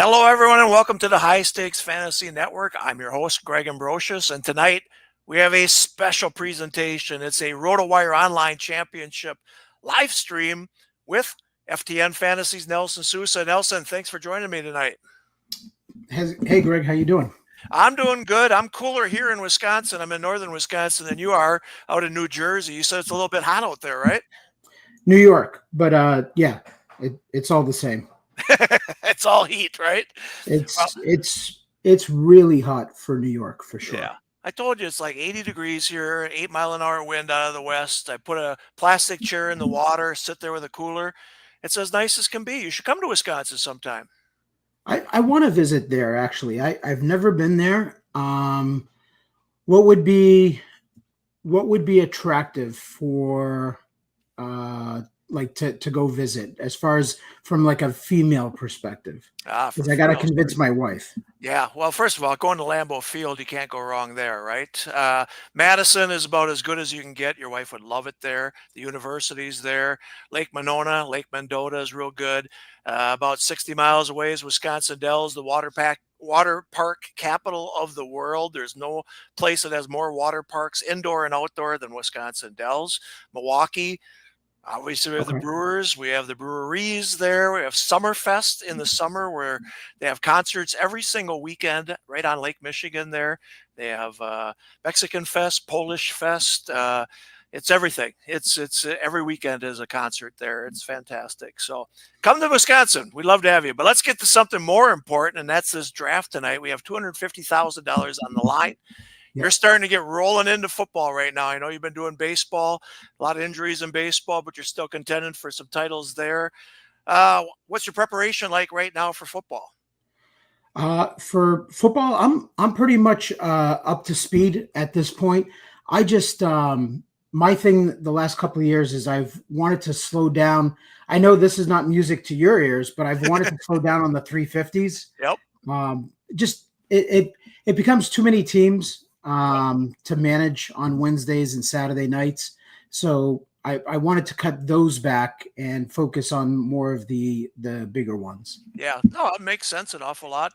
Hello, everyone, and welcome to the High Stakes Fantasy Network. I'm your host, Greg Ambrosius, and tonight we have a special presentation. It's a Rotowire Online Championship live stream with FTN Fantasy's Nelson Sousa. Nelson, thanks for joining me tonight. Hey, Greg, how you doing? I'm doing good. I'm cooler here in Wisconsin. I'm in northern Wisconsin than you are out in New Jersey. You said it's a little bit hot out there, right? New York, but yeah, it's all the same. It's all heat, right? Well, It's really hot for New York for sure. yeah. I told you it's like 80 degrees here, 8-mile-an-hour wind out of the west. I put a plastic chair in the water, sit there with a cooler. It's as nice as can be. You should come to Wisconsin sometime. I want to visit there actually. I've never been there. What would be attractive for like to go visit as far as from like a female perspective? Because I got to convince my wife. Yeah, well, first of all, going to Lambeau Field, you can't go wrong there, right? Madison is about as good as you can get. Your wife would love it there. The university's there. Lake Monona, Lake Mendota is real good. About 60 miles away is Wisconsin Dells, the water park capital of the world. There's no place that has more water parks, indoor and outdoor, than Wisconsin Dells. Milwaukee. Obviously, we have the Brewers. We have the breweries there. We have Summerfest in the summer where they have concerts every single weekend right on Lake Michigan there. They have Mexican Fest, Polish Fest. It's everything. It's every weekend is a concert there. It's fantastic. So come to Wisconsin. We'd love to have you. But let's get to something more important, and that's this draft tonight. We have $250,000 on the line. You're starting to get rolling into football right now. I know you've been doing baseball, a lot of injuries in baseball, but you're still contending for some titles there. What's your preparation like right now for football? For football, I'm pretty much up to speed at this point. I just my thing the last couple of years is I've wanted to slow down. I know this is not music to your ears, but I've wanted to slow down on the 350s. Yep. Just it becomes too many teams to manage on Wednesdays and Saturday nights. So I wanted to cut those back and focus on more of the bigger ones. Yeah, no, it makes sense an awful lot.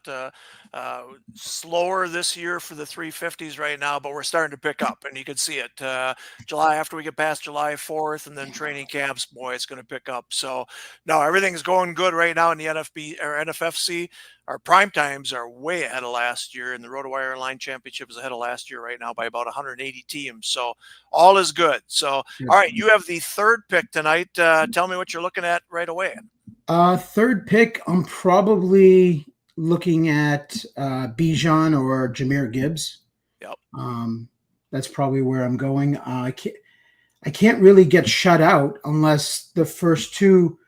Slower this year for the 350s right now, but we're starting to pick up, and you can see it. July, after we get past July 4th, and then training camps, boy, it's going to pick up. So, no, everything's going good right now in the NFFC. Our prime times are way ahead of last year, and the Rotowire Online Championship is ahead of last year right now by about 180 teams. So all is good. So, all right, you have the third pick tonight. Tell me what you're looking at right away. Third pick, I'm probably looking at Bijan or Jahmyr Gibbs. Yep. That's probably where I'm going. I can't really get shut out unless the first two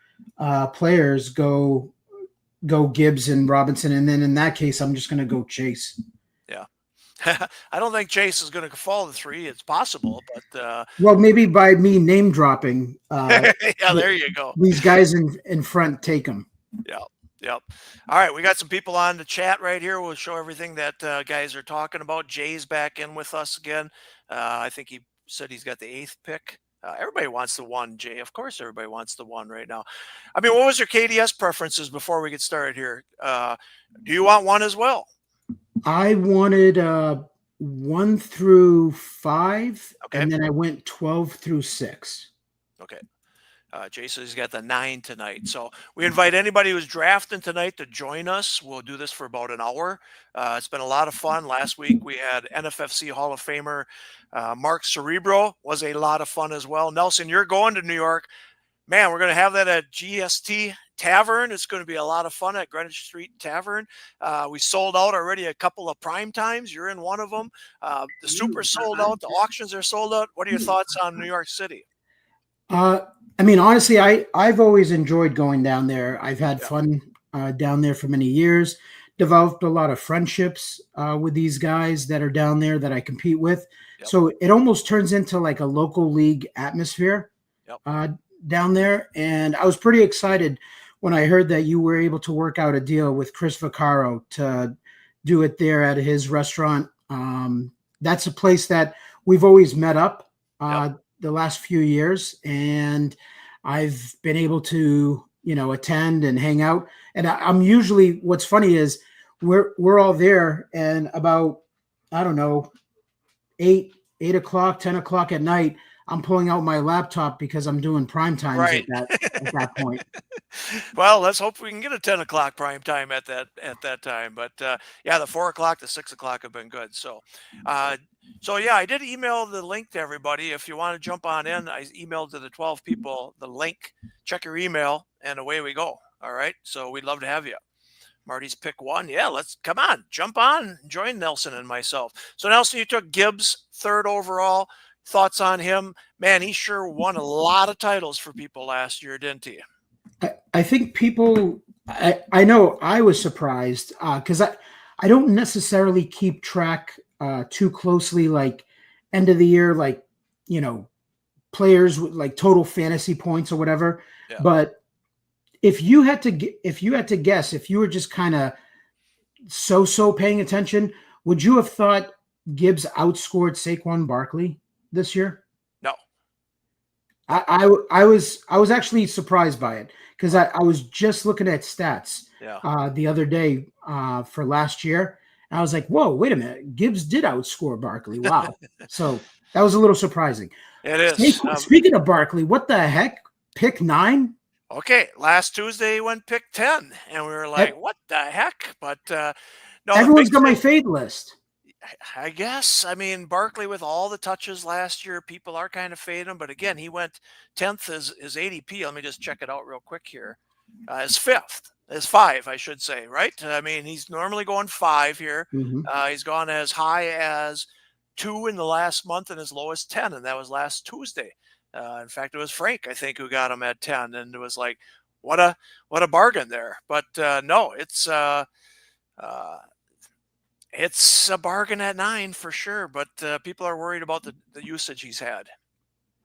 players go Gibbs and Robinson, and then in that case, I'm just going to go Chase. Yeah. I don't think Chase is going to fall to 3. It's possible, but well, maybe by me name dropping. Yeah, there you go. These guys in front take them. Yeah. Yep. All right, we got some people on the chat right here. We'll show everything that guys are talking about. Jay's back in with us again. I think he said he's got the 8th pick. Everybody wants the 1, Jay. Of course, everybody wants the 1 right now. I mean, what was your KDS preferences before we get started here? Do you want 1 as well? I wanted 1 through 5, and then I went 12 through 6. Okay. Jason's got the 9 tonight. So we invite anybody who's drafting tonight to join us. We'll do this for about an hour. It's been a lot of fun. Last week we had NFFC Hall of Famer Mark Cerebro. Was a lot of fun as well. Nelson, you're going to New York. Man, we're going to have that at GST Tavern. It's going to be a lot of fun at Greenwich Street Tavern. We sold out already a couple of prime times. You're in one of them. The Super sold out. The auctions are sold out. What are your thoughts on New York City? I mean, honestly, I've always enjoyed going down there. I've had fun down there for many years, developed a lot of friendships with these guys that are down there that I compete with. Yep. So it almost turns into like a local league atmosphere down there. And I was pretty excited when I heard that you were able to work out a deal with Chris Vaccaro to do it there at his restaurant. That's a place that we've always met up. The last few years, and I've been able to attend and hang out. And I'm usually, what's funny is we're all there, and about, I don't know, 8 o'clock, 10 o'clock at night, I'm pulling out my laptop because I'm doing prime times Right. at that point. Well, let's hope we can get a 10 o'clock prime time at that time. But yeah, the 4 o'clock, the 6 o'clock have been good. So yeah, I did email the link to everybody. If you want to jump on in, I emailed to the 12 people the link. Check your email, and away we go. All right. So we'd love to have you. Marty's pick one. Yeah, let's come on, jump on, join Nelson and myself. So Nelson, you took Gibbs third overall. Thoughts on him? Man, he sure won a lot of titles for people last year, didn't he? I think people, I know I was surprised because I don't necessarily keep track too closely, like end of the year, like, players with like total fantasy points or whatever. Yeah. But if you had to guess, if you were just kind of so paying attention, would you have thought Gibbs outscored Saquon Barkley this year? No. I was actually surprised by it because I was just looking at stats the other day for last year. And I was like, whoa, wait a minute. Gibbs did outscore Barkley. Wow. So that was a little surprising. It is. Speaking of Barkley, what the heck? Pick 9? Okay, last Tuesday he went pick 10, and we were like, what the heck? But no, everyone's got my fade list. I guess. I mean, Barkley with all the touches last year, people are kind of fading him. But again, he went 10th as ADP. Let me just check it out real quick here. As 5, I should say, right? I mean, he's normally going 5 here. Mm-hmm. He's gone as high as 2 in the last month and as low as 10, and that was last Tuesday. In fact, it was Frank, I think, who got him at 10, and it was like, what a bargain there. But no, it's a bargain at 9 for sure. But people are worried about the usage he's had.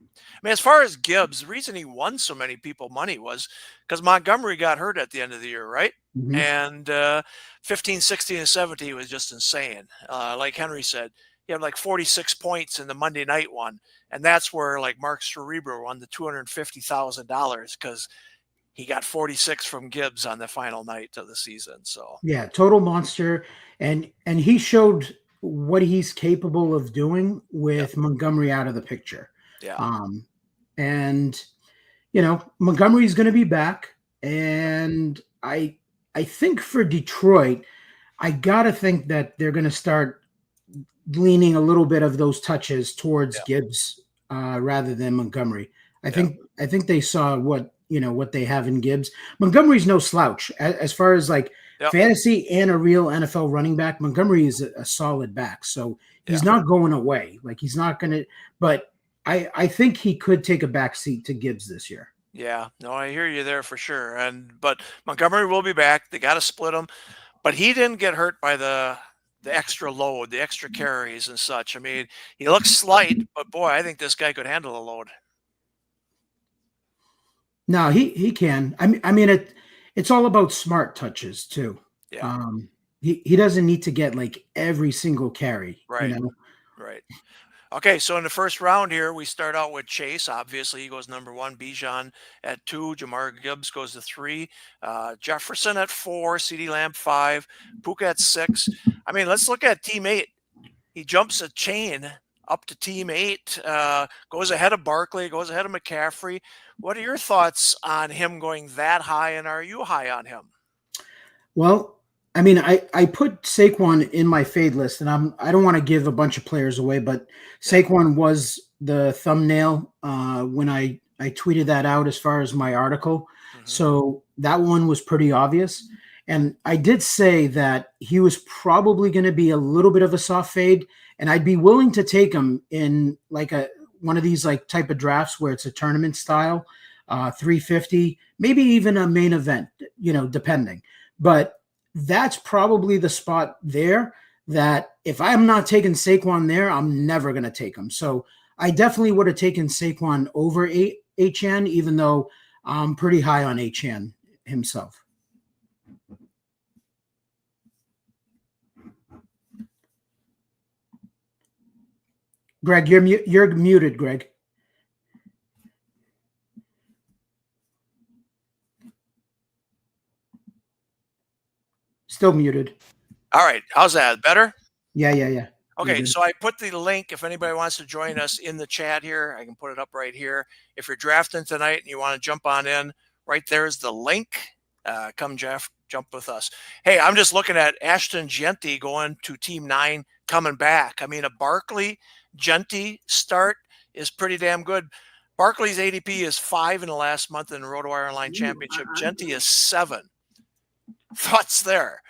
I mean, as far as Gibbs, the reason he won so many people money was because Montgomery got hurt at the end of the year, right? Mm-hmm. And 15, 16, and 17 was just insane. Like Henry said, he had like 46 points in the Monday night one. And that's where like Mark Cerebro won the $250,000 because he got 46 from Gibbs on the final night of the season. So yeah, total monster. And he showed what he's capable of doing with Montgomery out of the picture. Yeah. And Montgomery's going to be back, and I think for Detroit, I gotta think that they're going to start leaning a little bit of those touches towards Gibbs rather than Montgomery. I think they saw what they have in Gibbs. Montgomery's no slouch as far as like fantasy and a real NFL running back. Montgomery is a solid back, so he's not going away. Like he's not going to, but I think he could take a backseat to Gibbs this year. Yeah, no, I hear you there for sure. But Montgomery will be back. They got to split him, but he didn't get hurt by the extra load, the extra carries and such. I mean, he looks slight, but boy, I think this guy could handle the load. No, he can. I mean, it's all about smart touches too. Yeah. He doesn't need to get like every single carry. Right. Right. Okay, so in the first round here, we start out with Chase. Obviously, he goes number 1. Bijan at 2. Jamar Gibbs goes to 3. Jefferson at 4. CeeDee Lamb 5. Puka at 6. I mean, let's look at Team 8. He jumps a chain up to Team 8. Goes ahead of Barkley. Goes ahead of McCaffrey. What are your thoughts on him going that high, and are you high on him? Well, I mean, I put Saquon in my fade list, and I don't want to give a bunch of players away, but Saquon was the thumbnail when I tweeted that out as far as my article. Mm-hmm. So that one was pretty obvious. And I did say that he was probably going to be a little bit of a soft fade, and I'd be willing to take him in like one of these like type of drafts where it's a tournament style, 350, maybe even a main event, depending. But that's probably the spot there that if I'm not taking Saquon there, I'm never going to take him. So I definitely would have taken Saquon over HN, even though I'm pretty high on HN himself. Greg, you're muted, Greg. Still muted. All right. How's that? Better? Yeah. Okay, so I put the link if anybody wants to join us in the chat here. I can put it up right here. If you're drafting tonight and you want to jump on in, right there's the link. Come, Jeff, jump with us. Hey, I'm just looking at Ashton Genty going to Team 9, coming back. I mean, a Barkley Genty start is pretty damn good. Barkley's ADP is 5 in the last month in the Rotowire Online Championship. Genty is 7. Thoughts there?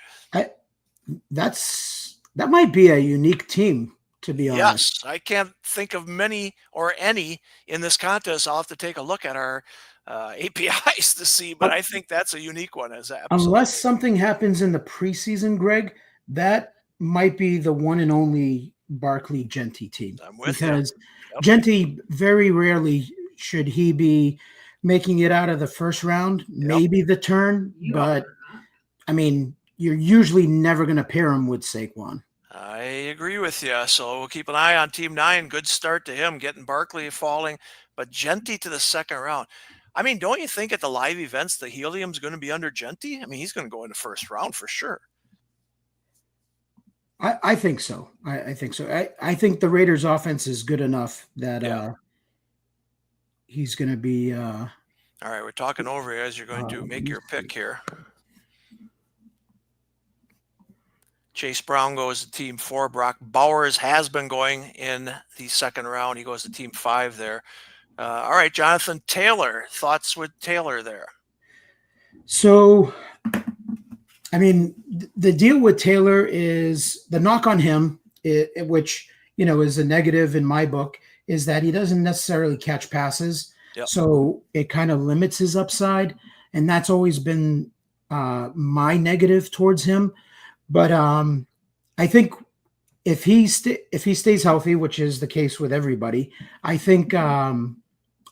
That might be a unique team, to be honest. Yes, I can't think of many or any in this contest. I'll have to take a look at our APIs to see, but I think that's a unique one. Unless something happens in the preseason, Greg, that might be the one and only Barkley Genty team. I'm with because you. Yep. Genty, very rarely should he be making it out of the first round, maybe the turn, but I mean, you're usually never going to pair him with Saquon. I agree with you. So we'll keep an eye on Team 9. Good start to him, getting Barkley falling, but Genty to the second round. I mean, don't you think at the live events, the helium's going to be under Genty? I mean, he's going to go in the first round for sure. I think so. I think so. I think the Raiders' offense is good enough that he's going to be. All right, we're talking over as you're going to make your pick here. Chase Brown goes to Team 4. Brock Bowers has been going in the second round. He goes to Team 5 there. All right, Jonathan Taylor. Thoughts with Taylor there? So, I mean, the deal with Taylor is the knock on him, which, is a negative in my book, is that he doesn't necessarily catch passes. Yep. So it kind of limits his upside. And that's always been my negative towards him. But I think if he stays healthy, which is the case with everybody, I think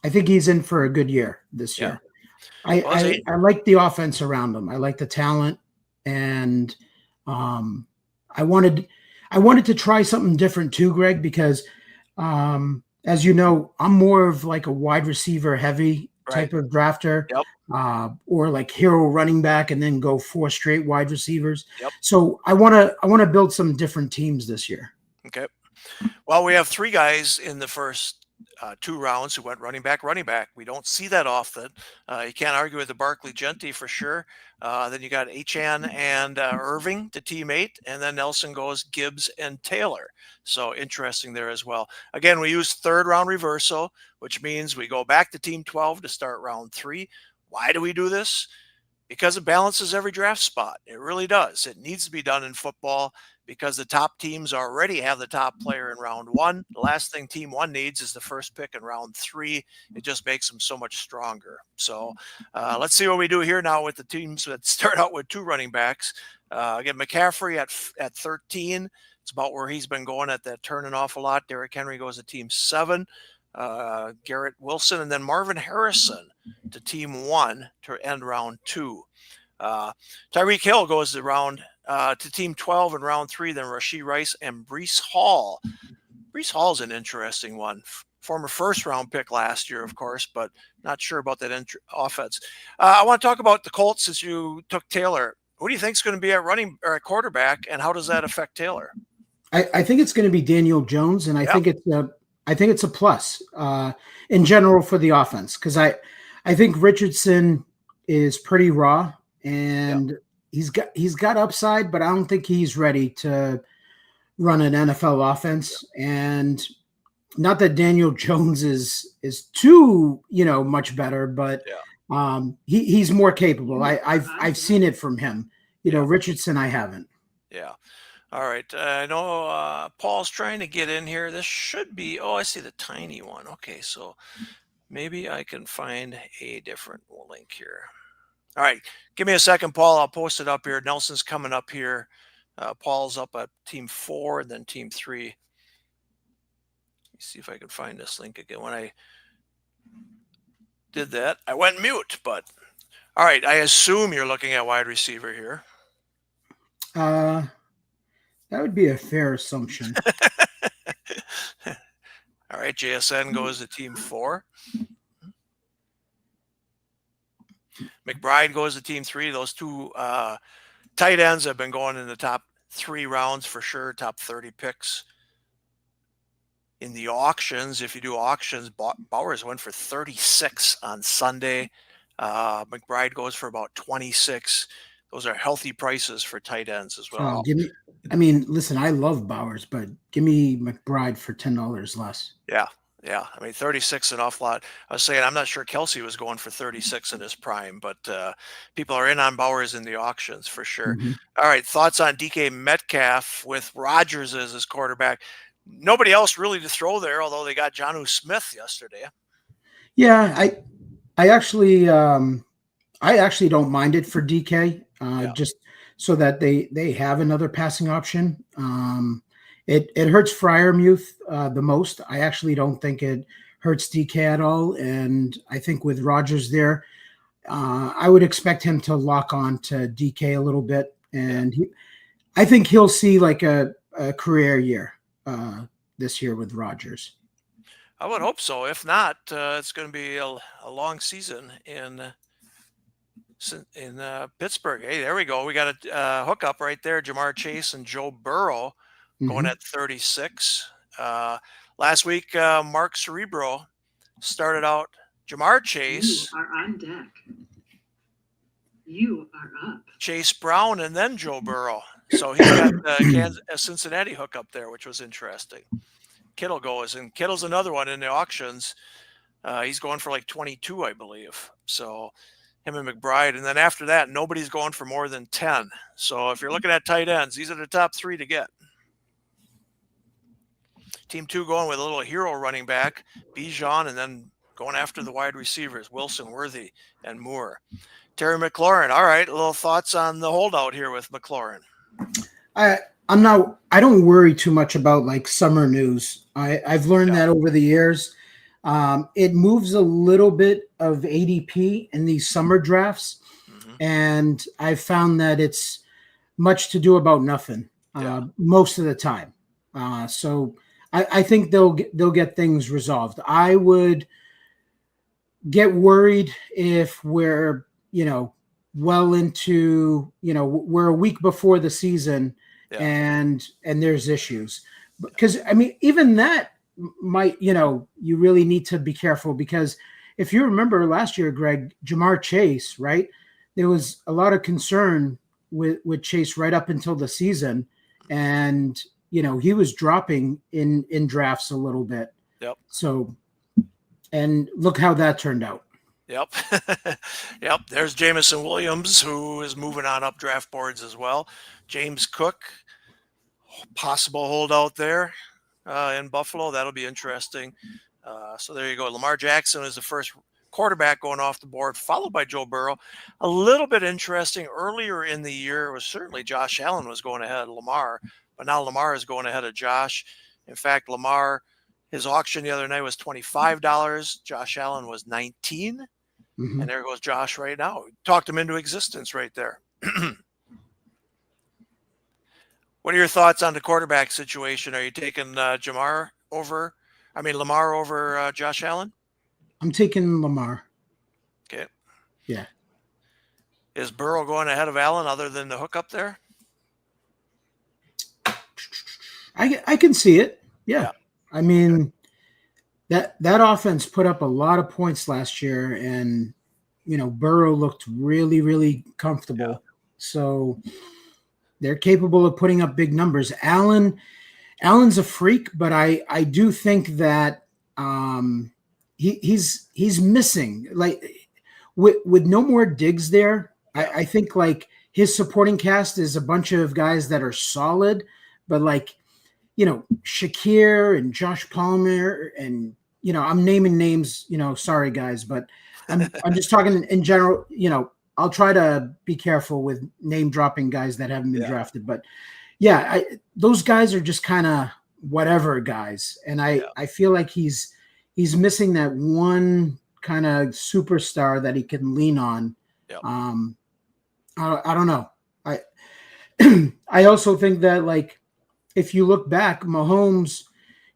he's in for a good year this year. I like the offense around him. I like the talent, and I wanted to try something different too, Greg, because as you know, I'm more of like a wide receiver heavy type of drafter. Yep. Or like hero running back and then go 4 straight wide receivers. Yep. So I want to build some different teams this year. Okay. Well, we have 3 guys in the first 2 rounds who went running back. We don't see that often. You can't argue with the Barkley Genty for sure. Then you got Achane and Irving to Team 8, and then Nelson goes Gibbs and Taylor. So interesting there as well. Again, we use 3rd round reversal, which means we go back to Team 12 to start round 3. Why do we do this? Because it balances every draft spot. It really does. It needs to be done in football because the top teams already have the top player in round 1. The last thing Team 1 needs is the first pick in round 3. It just makes them so much stronger. So let's see what we do here now with the teams that start out with 2 running backs. Again, McCaffrey at 13. It's about where he's been going at that turn an awful lot. Derrick Henry goes to Team 7. Garrett Wilson, and then Marvin Harrison to Team 1 to end round 2. Tyreek Hill goes to Team 12 in round 3, then Rashee Rice and Breece Hall. Breece Hall's an interesting one. Former first-round pick last year, of course, but not sure about that offense. I want to talk about the Colts since you took Taylor. Who do you think is going to be at running or at quarterback, and how does that affect Taylor? I think it's going to be Daniel Jones, and I think it's a plus in general for the offense because I think Richardson is pretty raw and he's got upside, but I don't think he's ready to run an NFL offense. And not that Daniel Jones is too much better, but he's more capable. I've seen it from him. Richardson I haven't. Yeah. All right. I know Paul's trying to get in here. This should be, I see the tiny one. Okay, so maybe I can find a different link here. All right. Give me a second, Paul. I'll post it up here. Nelson's coming up here. Paul's up at Team 4 and then Team 3. Let me see if I can find this link again. When I did that, I went mute, but all right. I assume you're looking at wide receiver here. That would be a fair assumption. All right, JSN goes to Team 4. McBride goes to Team 3. Those 2 Tight ends have been going in the top 3 rounds for sure, top 30 picks. In the auctions, if you do auctions, Bowers went for 36 on Sunday. McBride goes for about 26. Those are healthy prices for tight ends as well. Listen, I love Bowers, but give me McBride for $10 less. Yeah. I mean, 36 an awful lot. I was saying I'm not sure Kelsey was going for 36 in his prime, but people are in on Bowers in the auctions for sure. Mm-hmm. All right, thoughts on DK Metcalf with Rodgers as his quarterback? Nobody else really to throw there, although they got Jonnu Smith yesterday. Yeah, I actually don't mind it for DK, just so that they have another passing option. It hurts Freiermuth the most. I actually don't think it hurts DK at all, and I think with Rodgers there, I would expect him to lock on to DK a little bit, and I think he'll see like a career year this year with Rodgers. I would hope so. If not, it's going to be a long season in Pittsburgh. Hey, there we go. We got a hookup right there. Jamar Chase and Joe Burrow going at 36. Last week, Mark Cerebro started out Jamar Chase. You are on deck. You are up. Chase Brown and then Joe Burrow. So he's got a Cincinnati hookup there, which was interesting. Kittle goes, and Kittle's another one in the auctions. He's going for like 22, I believe. So him and McBride. And then after that, nobody's going for more than 10. So if you're looking at tight ends, these are the top 3 to get. Team 2 going with a little hero running back, Bijan, and then going after the wide receivers, Wilson, Worthy, and Moore. Terry McLaurin. All right, a little thoughts on the holdout here with McLaurin. I don't worry too much about like summer news. I've learned that over the years. It moves a little bit of ADP in these summer drafts, and I've found that it's much to do about nothing most of the time. So I think they'll get things resolved. I would get worried if we're well into we're a week before the season and there's issues, because I mean even that might you really need to be careful, because if you remember last year, Greg, Jamar Chase, right, there was a lot of concern with Chase right up until the season, and he was dropping in drafts a little bit. So, and look how that turned out. There's Jamison Williams, who is moving on up draft boards as well. James Cook, possible holdout there in Buffalo. That'll be interesting. So there you go. Lamar Jackson is the first quarterback going off the board, followed by Joe Burrow. A little bit interesting. Earlier in the year, it was certainly Josh Allen was going ahead of Lamar, but now Lamar is going ahead of Josh. In fact, Lamar, his auction the other night was $25. Josh Allen was $19. And there goes Josh right now. Talked him into existence right there. What are your thoughts on the quarterback situation? Are you taking Lamar over Josh Allen? I'm taking Lamar. Okay. Yeah. Is Burrow going ahead of Allen other than the hookup there? I can see it. Yeah. I mean, that offense put up a lot of points last year, and Burrow looked really, really comfortable. So they're capable of putting up big numbers. Allen's a freak, but I do think that he's missing, like with no more Diggs there. I think like his supporting cast is a bunch of guys that are solid, but like Shakir and Josh Palmer and I'm naming names, sorry guys, but I'm just talking in general, I'll try to be careful with name dropping guys that haven't been drafted, but those guys are just kind of whatever guys. And I feel like he's missing that one kind of superstar that he can lean on. I don't know. I also think that like, if you look back, Mahomes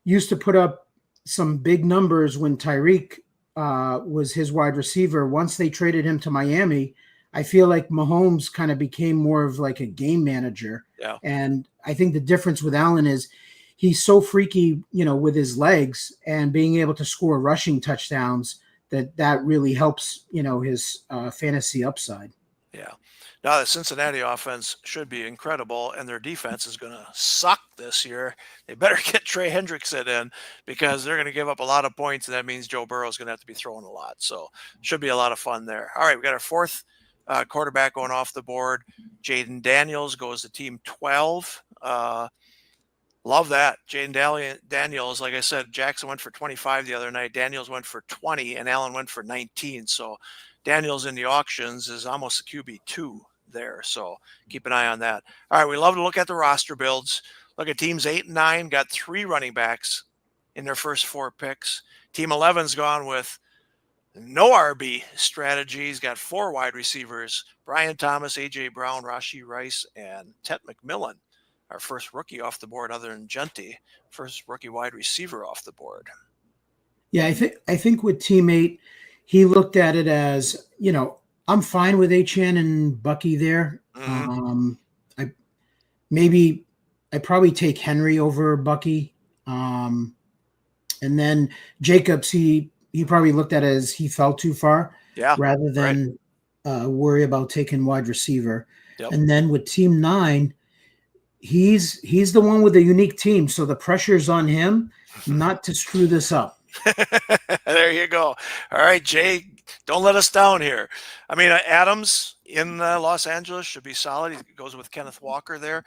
used to put up some big numbers when Tyreek was his wide receiver. Once they traded him to Miami, I feel like Mahomes kind of became more of like a game manager. Yeah. And I think the difference with Allen is he's so freaky, with his legs and being able to score rushing touchdowns that really helps, his fantasy upside. Yeah. Now the Cincinnati offense should be incredible, and their defense is going to suck this year. They better get Trey Hendrickson in because they're going to give up a lot of points, and that means Joe Burrow is going to have to be throwing a lot. So should be a lot of fun there. All right, we got our fourth quarterback going off the board. Jaden Daniels goes to team 12. Love that. Jaden Daniels, like I said, Jackson went for 25 the other night. Daniels went for 20, and Allen went for 19. So Daniels in the auctions is almost a QB2 there. So keep an eye on that. All right, we love to look at the roster builds. Look at teams 8 and 9, got 3 running backs in their first 4 picks. Team 11's gone with no RB strategies, got 4 wide receivers, Brian Thomas, A.J. Brown, Rashee Rice, and Ted McMillan. Our first rookie off the board other than Genty, first rookie wide receiver off the board. Yeah, I think with Team 8, he looked at it as, I'm fine with HN and Bucky there. Mm-hmm. I probably take Henry over Bucky. And then Jacobs, he probably looked at it as he fell too far, rather than worry about taking wide receiver. Yep. And then with Team 9, he's the one with a unique team, so the pressure's on him not to screw this up. There you go. All right, Jay, don't let us down here. I mean, Adams in Los Angeles should be solid. He goes with Kenneth Walker there.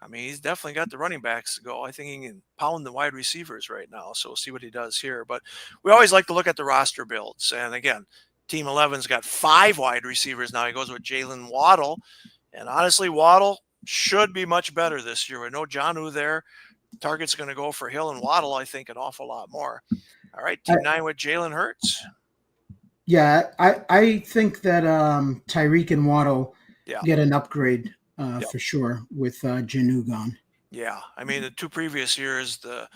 I mean, he's definitely got the running backs to go. I think he can pound the wide receivers right now, so we'll see what he does here. But we always like to look at the roster builds. And again, Team 11's got 5 wide receivers now. He goes with Jalen Waddle. And honestly, Waddle should be much better this year. With no Jonnu there, target's going to go for Hill and Waddle, I think, an awful lot more. All right, Team 9 with Jalen Hurts. Yeah, I think that Tyreek and Waddle get an upgrade for sure with Jonnu gone. Yeah, I mean, the 2 previous years, the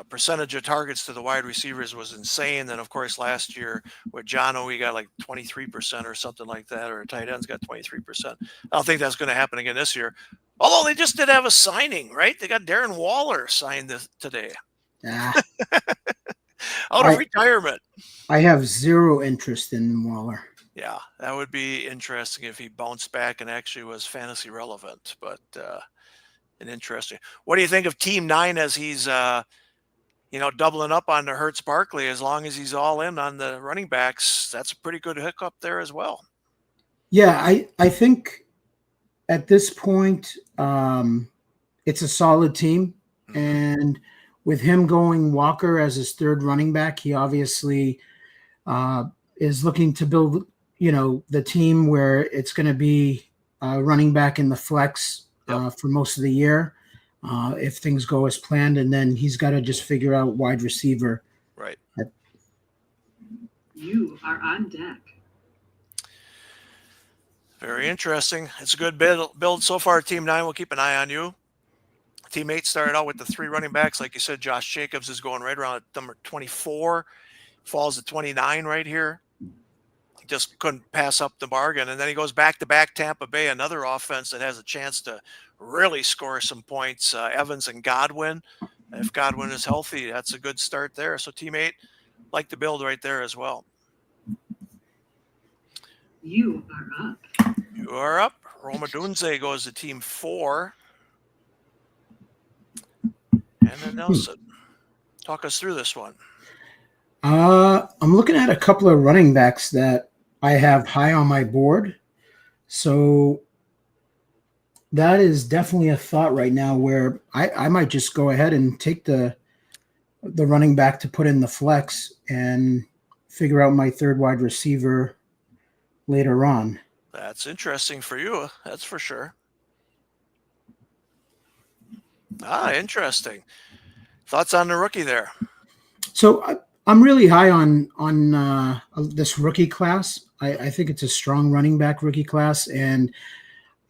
percentage of targets to the wide receivers was insane. Then, of course, last year with Jonnu, we got like 23% or something like that, or tight ends got 23%. I don't think that's going to happen again this year. Although they just did have a signing, right? They got Darren Waller signed today. Out of retirement. I have zero interest in Waller. Yeah, that would be interesting if he bounced back and actually was fantasy relevant, but an interesting. What do you think of Team 9 as he's doubling up on the Hurts Barkley? As long as he's all in on the running backs, that's a pretty good hookup there as well. Yeah, I think at this point it's a solid team. Mm-hmm. And with him going Walker as his 3rd running back, he obviously is looking to build, the team where it's going to be running back in the flex for most of the year. If things go as planned, and then he's got to just figure out wide receiver. Right. You are on deck. Very interesting. It's a good build so far. Team 9 will keep an eye on you. Team 8 started out with the 3 running backs. Like you said, Josh Jacobs is going right around at number 24. Falls at 29 right here. He just couldn't pass up the bargain. And then he goes back-to-back Tampa Bay, another offense that has a chance to really score some points. Evans and Godwin. If Godwin is healthy, that's a good start there. So Team 8, like the build right there as well. You are up. You are up. Roma Dunze goes to Team 4. And then Nelson, talk us through this one. I'm looking at a couple of running backs that I have high on my board. So that is definitely a thought right now where I might just go ahead and take the running back to put in the flex and figure out my 3rd wide receiver later on. That's interesting for you. That's for sure. Interesting. Thoughts on the rookie there? So I'm really high on this rookie class. I think it's a strong running back rookie class, and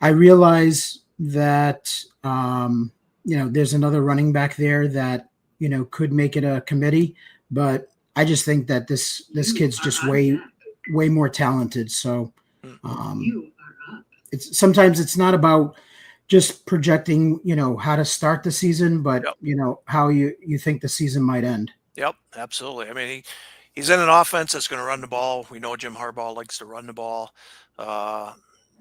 I realize that there's another running back there that could make it a committee, but I just think that this kid's just way more talented. So You are up. Sometimes it's not about just projecting, how to start the season, but how you think the season might end. Yep, absolutely. I mean, he's in an offense that's going to run the ball. We know Jim Harbaugh likes to run the ball.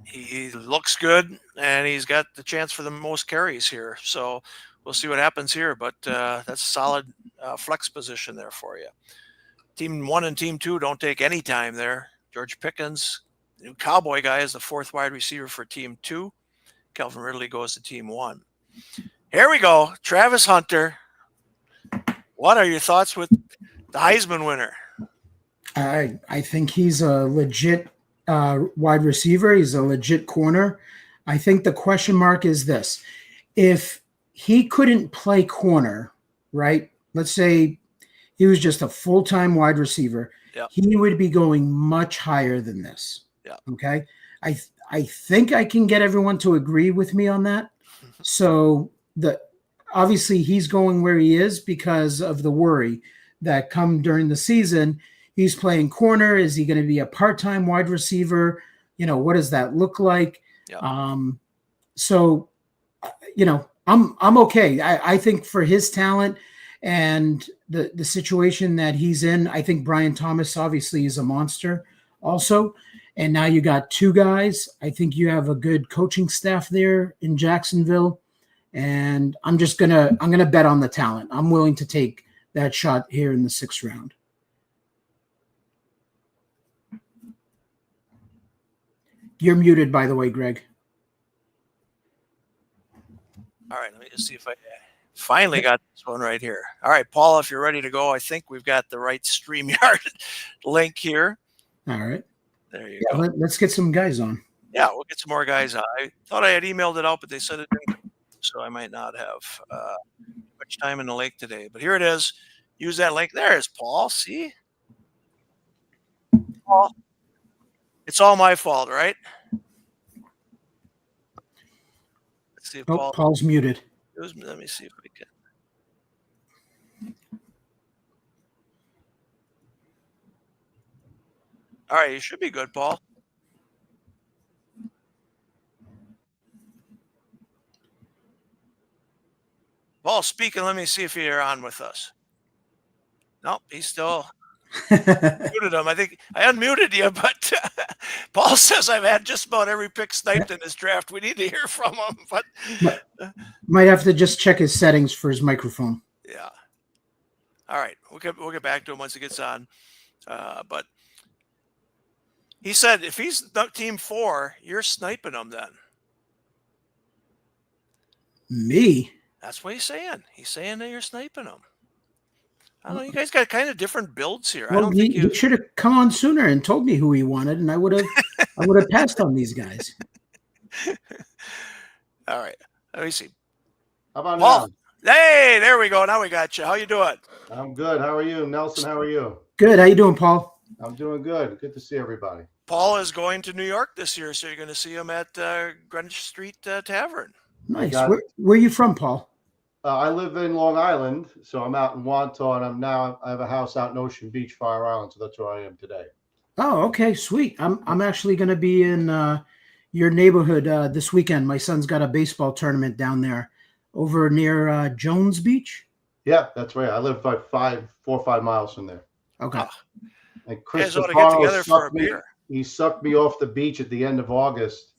He looks good, and he's got the chance for the most carries here. So we'll see what happens here. But that's a solid flex position there for you. Team 1 and Team 2 don't take any time there. George Pickens, the new Cowboy guy, is the 4th wide receiver for Team 2. Calvin Ridley goes to Team 1. Here we go. Travis Hunter. What are your thoughts with the Heisman winner? I think he's a legit wide receiver. He's a legit corner. I think the question mark is this. If he couldn't play corner, right? Let's say he was just a full-time wide receiver. Yep. He would be going much higher than this. Yep. Okay. I think I can get everyone to agree with me on that. So obviously he's going where he is because of the worry that come during the season. He's playing corner. Is he going to be a part-time wide receiver? What does that look like? Yep. So, I'm okay. I think for his talent and the situation that he's in, I think Brian Thomas obviously is a monster also. And now you got 2 guys. I think you have a good coaching staff there in Jacksonville. And I'm going to bet on the talent. I'm willing to take that shot here in the 6th round. You're muted, by the way, Greg. All right, let me just see if I finally got this one right here. All right, Paul, if you're ready to go, I think we've got the right StreamYard link here. All right. There you go. Let's get some guys on. Yeah, we'll get some more guys on. I thought I had emailed it out, but they said it didn't, so I might not have much time in the lake today. But here it is. Use that link. There's Paul. See? Paul. It's all my fault, right? Let's see if Paul's muted. Let me see if we can. All right, you should be good, Paul. Paul, speaking. Let me see if you're on with us. Nope, he's still muted him. I think I unmuted you, but Paul says I've had just about every pick sniped in this draft. We need to hear from him, but might have to just check his settings for his microphone. Yeah. All right, we'll get back to him once he gets on. But he said if he's Team 4, you're sniping him then. Me? That's what he's saying. He's saying that you're sniping him. I don't know. You guys got kind of different builds here. Well, I don't think you should have come on sooner and told me who he wanted, and I would have passed on these guys. All right. Let me see. How about Paul? now? Hey, there we go. Now we got you. How you doing? I'm good. How are you, Nelson? How are you? Good. How you doing, Paul? I'm doing good. Good to see everybody. Paul is going to New York this year, so you're going to see him at Greenwich Street Tavern. Nice. Where are you from, Paul? I live in Long Island, so I'm out in Wantagh, and I have a house out in Ocean Beach, Fire Island, so that's where I am today. Oh, okay, sweet. I'm actually going to be in your neighborhood this weekend. My son's got a baseball tournament down there, over near Jones Beach. Yeah, that's right. I live like 4 or 5 miles from there. Okay. And Chris You guys ought to get together for a beer. He sucked me off the beach at the end of August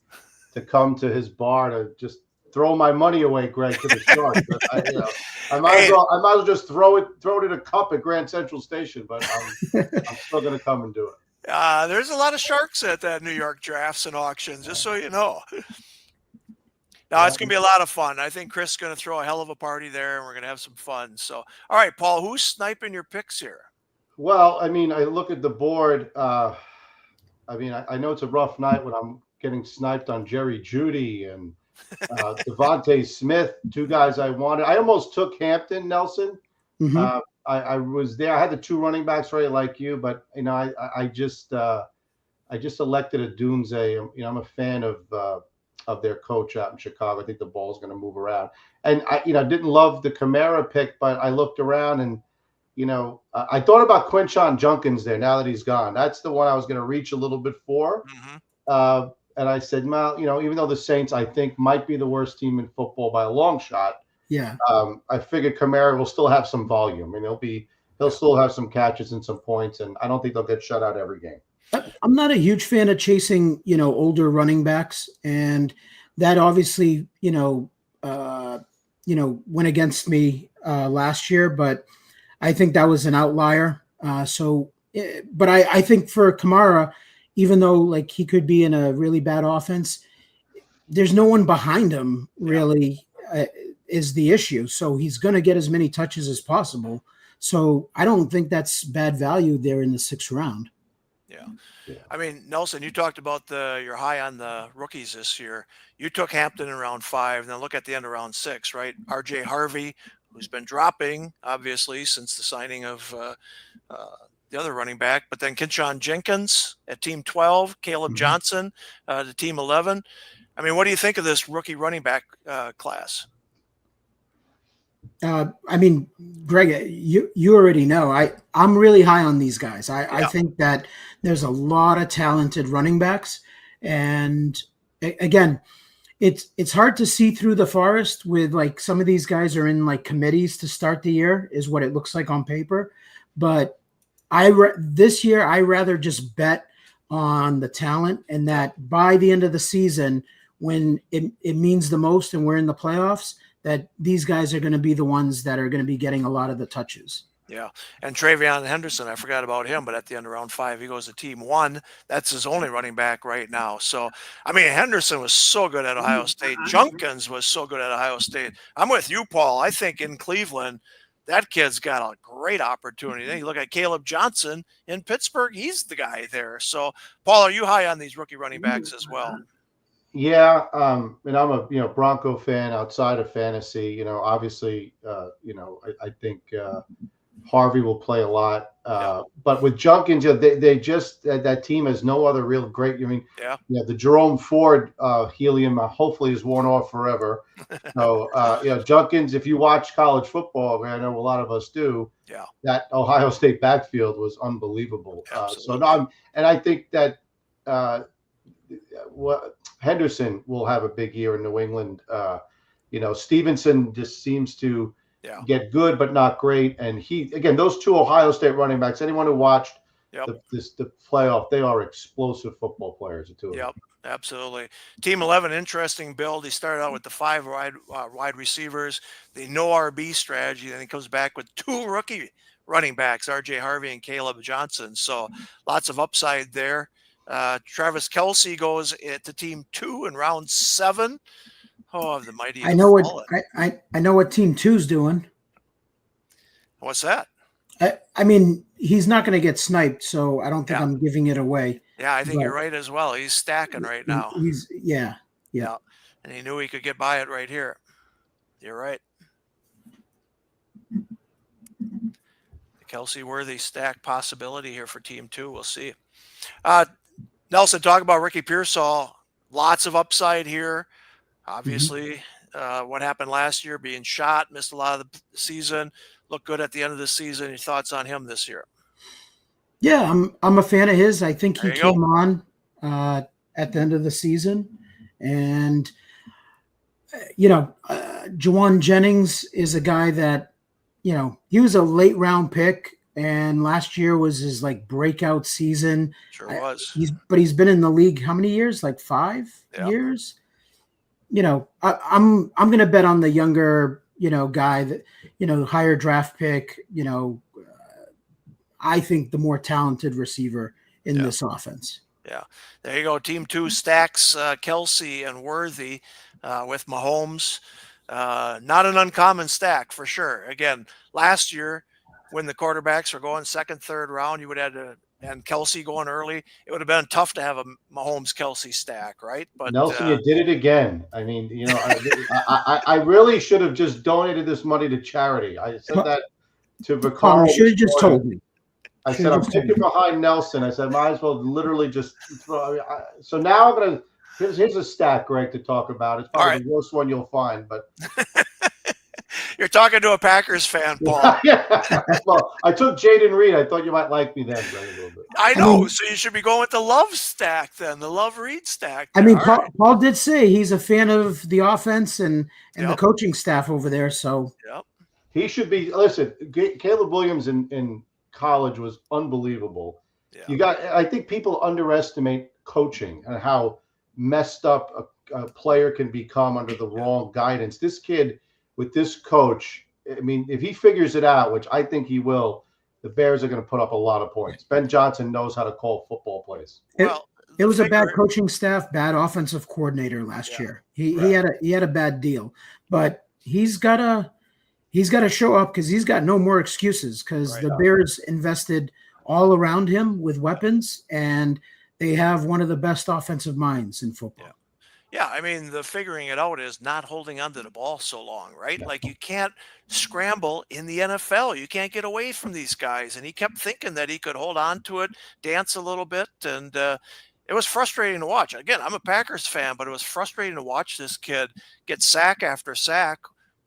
to come to his bar to just throw my money away, Greg, to the Sharks. I might as well just throw it in a cup at Grand Central Station, but I'm still going to come and do it. There's a lot of Sharks at that New York drafts and auctions, just so you know. Now, it's going to be a lot of fun. I think Chris is going to throw a hell of a party there, and we're going to have some fun. So, all right, Paul, who's sniping your picks here? Well, I mean, I look at the board. I know it's a rough night when I'm getting sniped on Jerry Jeudy and Devontae Smith, 2 guys I wanted. I almost took Hampton, Nelson. Mm-hmm. I was there. I had the 2 running backs right like you, but I just elected a Dunze. I'm a fan of their coach out in Chicago. I think the ball's going to move around. And I didn't love the Kamara pick, but I looked around and I thought about Quinshon Junkins there. Now that he's gone, that's the one I was going to reach a little bit for. Mm-hmm. And I said, well, even though the Saints, I think, might be the worst team in football by a long shot, Yeah. I figured Kamara will still have some volume, and he'll still have some catches and some points, and I don't think they'll get shut out every game. I'm not a huge fan of chasing, older running backs, and that obviously, went against me last year, but I think that was an outlier. But I think for Kamara, even though like he could be in a really bad offense, there's no one behind him really is the issue. So he's going to get as many touches as possible. So I don't think that's bad value there in the 6th round. Yeah. I mean, Nelson, you talked about you're high on the rookies this year. You took Hampton in round 5, and then look at the end of round 6, right? RJ Harvey, who's been dropping, obviously, since the signing of the other running back, but then Kinshawn Jenkins at team 12, Caleb Johnson to team 11. I mean, what do you think of this rookie running back class? I mean, Greg, you already know I'm really high on these guys. I think that there's a lot of talented running backs, and again, it's hard to see through the forest with like some of these guys are in like committees to start the year is what it looks like on paper, but this year I rather just bet on the talent, and that by the end of the season, when it means the most and we're in the playoffs, that these guys are going to be the ones that are going to be getting a lot of the touches. Yeah. And Travion Henderson, I forgot about him, but at the end of round 5, he goes to team 1. That's his only running back right now. So, I mean, Henderson was so good at Ohio State. Junkins was so good at Ohio State. I'm with you, Paul. I think in Cleveland, that kid's got a great opportunity. Then you look at Caleb Johnson in Pittsburgh, he's the guy there. So, Paul, are you high on these rookie running backs as well? Yeah, and I'm a Bronco fan outside of fantasy. Obviously, I think Harvey will play a lot. But with Junkins, they just that team has no other real great. I mean, the Jerome Ford helium hopefully is worn off forever. So Junkins, if you watch college football, I know a lot of us do. Yeah, that Ohio State backfield was unbelievable. And I think that Henderson will have a big year in New England. Stevenson just seems to get good, but not great. And those two Ohio State running backs, anyone who watched the playoff, they are explosive football players, the two of them. Yep, absolutely. Team 11, interesting build. He started out with the 5 wide receivers, the no RB strategy. Then he comes back with 2 rookie running backs, RJ Harvey and Caleb Johnson. So lots of upside there. Travis Kelce goes to team 2 in round 7. Oh, the mighty! I know what team 2's doing. What's that? I mean, he's not going to get sniped, so I don't think I'm giving it away. Yeah, I think you're right as well. He's stacking right now. Yeah. And he knew he could get by it right here. You're right. The Kelce worthy stack possibility here for team 2. We'll see. Nelson, talk about Ricky Pearsall. Lots of upside here. Obviously, what happened last year, being shot, missed a lot of the season, looked good at the end of the season. Your thoughts on him this year? Yeah, I'm a fan of his. I think he came on at the end of the season. And, Juwan Jennings is a guy that, he was a late round pick. And last year was his like breakout season. Sure was. He's been in the league how many years? Like 5 years. I'm going to bet on the younger, guy that, higher draft pick. I think the more talented receiver in this offense. Yeah, there you go. Team 2 stacks Kelce and Worthy with Mahomes. Not an uncommon stack for sure. Again, last year, when the quarterbacks were going 2nd, 3rd round, you would have and Kelce going early. It would have been tough to have a Mahomes-Kelce stack, right? But Nelson, you did it again. I mean, I really should have just donated this money to charity. I said that to Vicaro. You should have just told me. I said, I'm picking behind Nelson. I said, might as well literally just throw. So now I'm going to here's a stack, Greg, to talk about. It's probably the worst one you'll find, but You're talking to a Packers fan, Paul. Yeah. Well, I took Jaden Reed. I thought you might like me then, Greg, a little bit. I know. So you should be going with the Love stack then, the Love Reed stack. I mean, Paul did say he's a fan of the offense and the Yep. coaching staff over there. So Yep. He should be. Listen, Caleb Williams in college was unbelievable. Yeah. I think people underestimate coaching and how messed up a player can become under the wrong guidance. This kid with this coach, I mean, if he figures it out, which I think he will, the Bears are going to put up a lot of points. Ben Johnson knows how to call football plays. Well, it was a bad coaching staff, bad offensive coordinator last year. He had a bad deal, but he's got to show up because he's got no more excuses because the Bears invested all around him with weapons, and they have one of the best offensive minds in football. Yeah, I mean, the figuring it out is not holding onto the ball so long, right? Like you can't scramble in the NFL. You can't get away from these guys. And he kept thinking that he could hold on to it, dance a little bit. And it was frustrating to watch. Again, I'm a Packers fan, but it was frustrating to watch this kid get sack after sack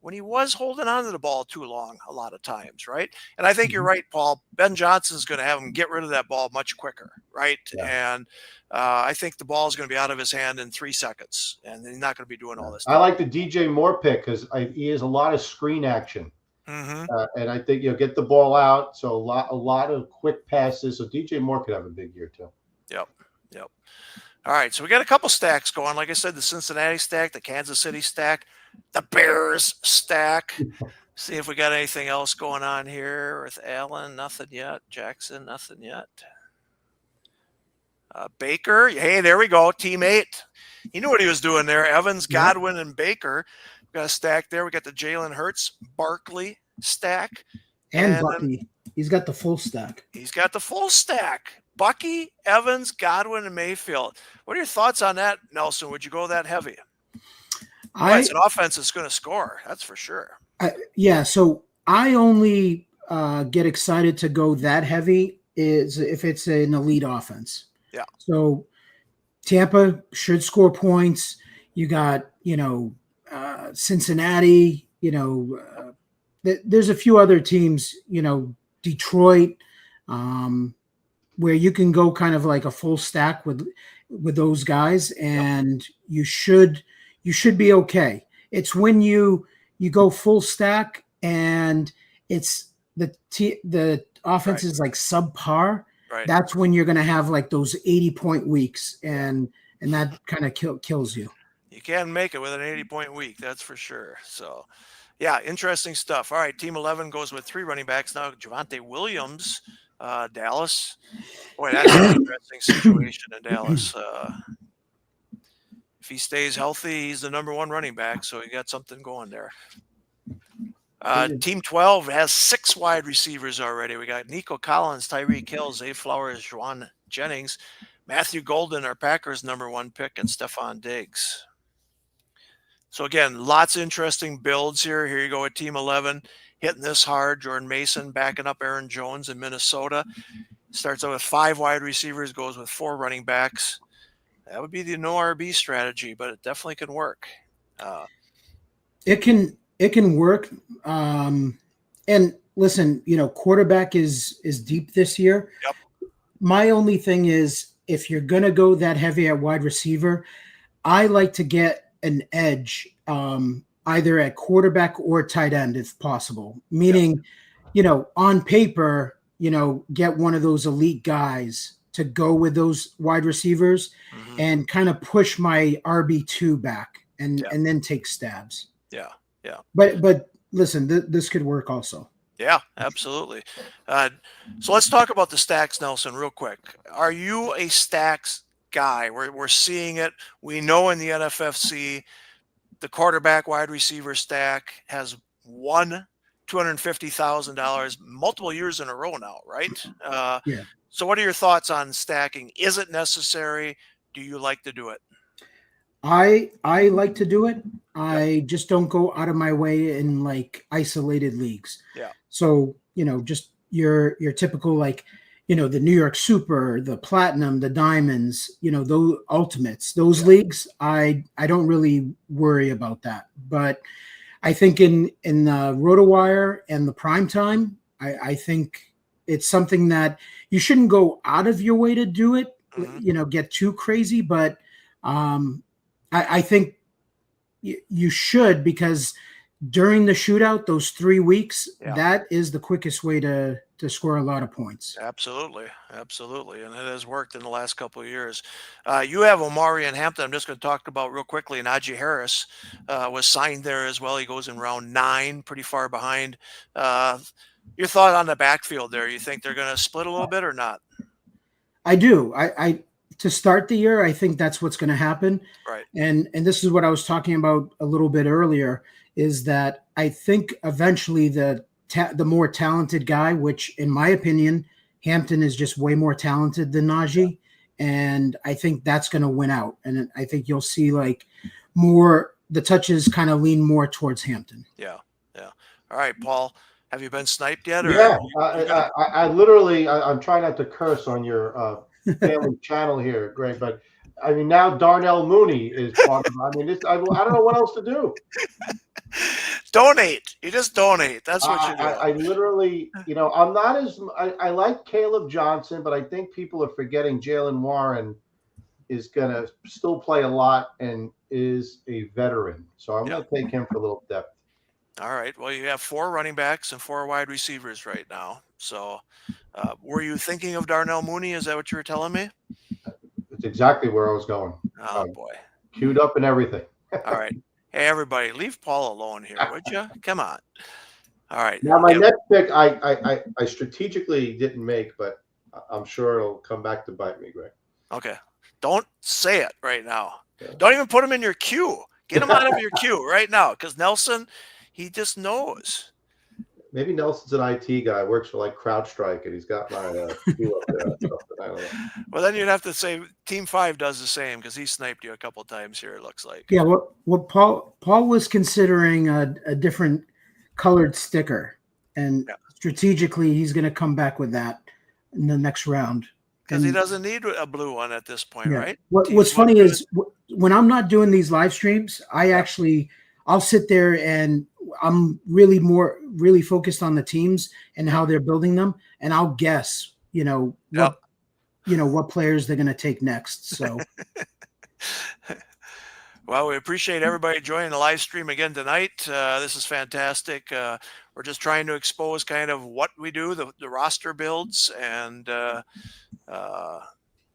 when he was holding on to the ball too long a lot of times, right? And I think you're right, Paul. Ben Johnson's going to have him get rid of that ball much quicker, right? Yeah. And I think the ball is going to be out of his hand in 3 seconds, and he's not going to be doing all this stuff. I like the DJ Moore pick because he has a lot of screen action. Mm-hmm. And I think get the ball out. So a lot of quick passes. So DJ Moore could have a big year too. Yep. All right, so we got a couple stacks going. Like I said, the Cincinnati stack, the Kansas City stack, the Bears stack. See if we got anything else going on here with Allen. Nothing yet. Jackson, nothing yet. Baker. Hey, there we go. Team 8. He knew what he was doing there. Evans, Godwin, and Baker. We got a stack there. We got the Jalen Hurts, Barkley stack. And Bucky. He's got the full stack. He's got the full stack. Bucky, Evans, Godwin, and Mayfield. What are your thoughts on that, Nelson? Would you go that heavy? It's an offense that's going to score. That's for sure. So I only get excited to go that heavy is if it's an elite offense. Yeah. So Tampa should score points. You got, Cincinnati, there's a few other teams, Detroit, where you can go kind of like a full stack with those guys, and you should be okay. It's when you go full stack and it's the offense is like subpar. Right. That's when you're going to have like those 80-point weeks, and that kind of kills you. You can make it with an 80-point week, that's for sure. So, yeah, interesting stuff. All right, Team 11 goes with 3 running backs now. Javonte Williams, Dallas. Boy, that's an interesting situation in Dallas. If he stays healthy, he's the number 1 running back, so he got something going there. Team 12 has 6 wide receivers already. We got Nico Collins, Tyreek Hill, Zay Flowers, Juwan Jennings, Matthew Golden, our Packers number 1 pick, and Stephon Diggs. So again, lots of interesting builds here. Here you go with Team 11, hitting this hard. Jordan Mason backing up Aaron Jones in Minnesota. Starts out with 5 wide receivers, goes with 4 running backs. That would be the no RB strategy, but it definitely can work. It can work. And listen, quarterback is deep this year. Yep. My only thing is, if you're going to go that heavy at wide receiver, I like to get an edge either at quarterback or tight end if possible. Meaning, on paper, get one of those elite guys to go with those wide receivers and kind of push my RB2 back and then take stabs. Yeah. But listen, this could work also. Yeah, absolutely. So let's talk about the stacks, Nelson, real quick. Are you a stacks guy? We're seeing it. We know in the NFFC, the quarterback wide receiver stack has won $250,000 multiple years in a row now, right? Yeah. So what are your thoughts on stacking? Is it necessary? Do you like to do it? I like to do it. I just don't go out of my way in like isolated leagues. Yeah. So, just your typical the New York Super, the Platinum, the Diamonds, those Ultimates, those leagues, I don't really worry about that. But I think in Rotowire and the prime time, I think it's something that you shouldn't go out of your way to do it. Get too crazy, but I think you should, because during the shootout, those 3 weeks, that is the quickest way to score a lot of points. Absolutely. Absolutely. And it has worked in the last couple of years. You have Omari in Hampton. I'm just going to talk about real quickly. Najee Harris was signed there as well. He goes in round 9, pretty far behind. Your thought on the backfield there? You think they're going to split a little bit or not? I do. I to start the year, I think that's what's going to happen. Right. And this is what I was talking about a little bit earlier, is that I think eventually the more talented guy, which in my opinion, Hampton is just way more talented than Najee. And I think that's going to win out. And I think you'll see like the touches kind of lean more towards Hampton. Yeah. Yeah. All right, Paul, have you been sniped yet? Or yeah. I literally, I'm trying not to curse on your family channel here, Greg, but I mean, now Darnell Mooney is part of it. I mean, I don't know what else to do. Donate. You just donate. That's what you do. I literally, I'm not I like Caleb Johnson, but I think people are forgetting Jalen Warren is going to still play a lot and is a veteran. So I'm going to take him for a little depth. All right. Well, you have 4 running backs and 4 wide receivers right now. So were you thinking of Darnell Mooney? Is that what you were telling me? It's exactly where I was going. Oh, boy. Queued up and everything. All right. Hey, everybody, leave Paul alone here, would you? Come on. All right. Now, my next pick, I strategically didn't make, but I'm sure it'll come back to bite me, Greg. Okay. Don't say it right now. Yeah. Don't even put him in your queue. Get him out of your queue right now, because Nelson, he just knows. Maybe Nelson's an IT guy, works for like CrowdStrike, and he's got my queue up there. I don't know. Well, then you'd have to say Team 5 does the same, because he sniped you a couple times here, it looks like. Yeah, what Paul was considering a different colored sticker, and strategically he's going to come back with that in the next round. Because he doesn't need a blue one at this point, right? What's funny is when I'm not doing these live streams, I'll sit there and I'm really focused on the teams and how they're building them, and I'll guess, what players they're going to take next. So, well, we appreciate everybody joining the live stream again tonight. This is fantastic. We're just trying to expose kind of what we do, the roster builds, and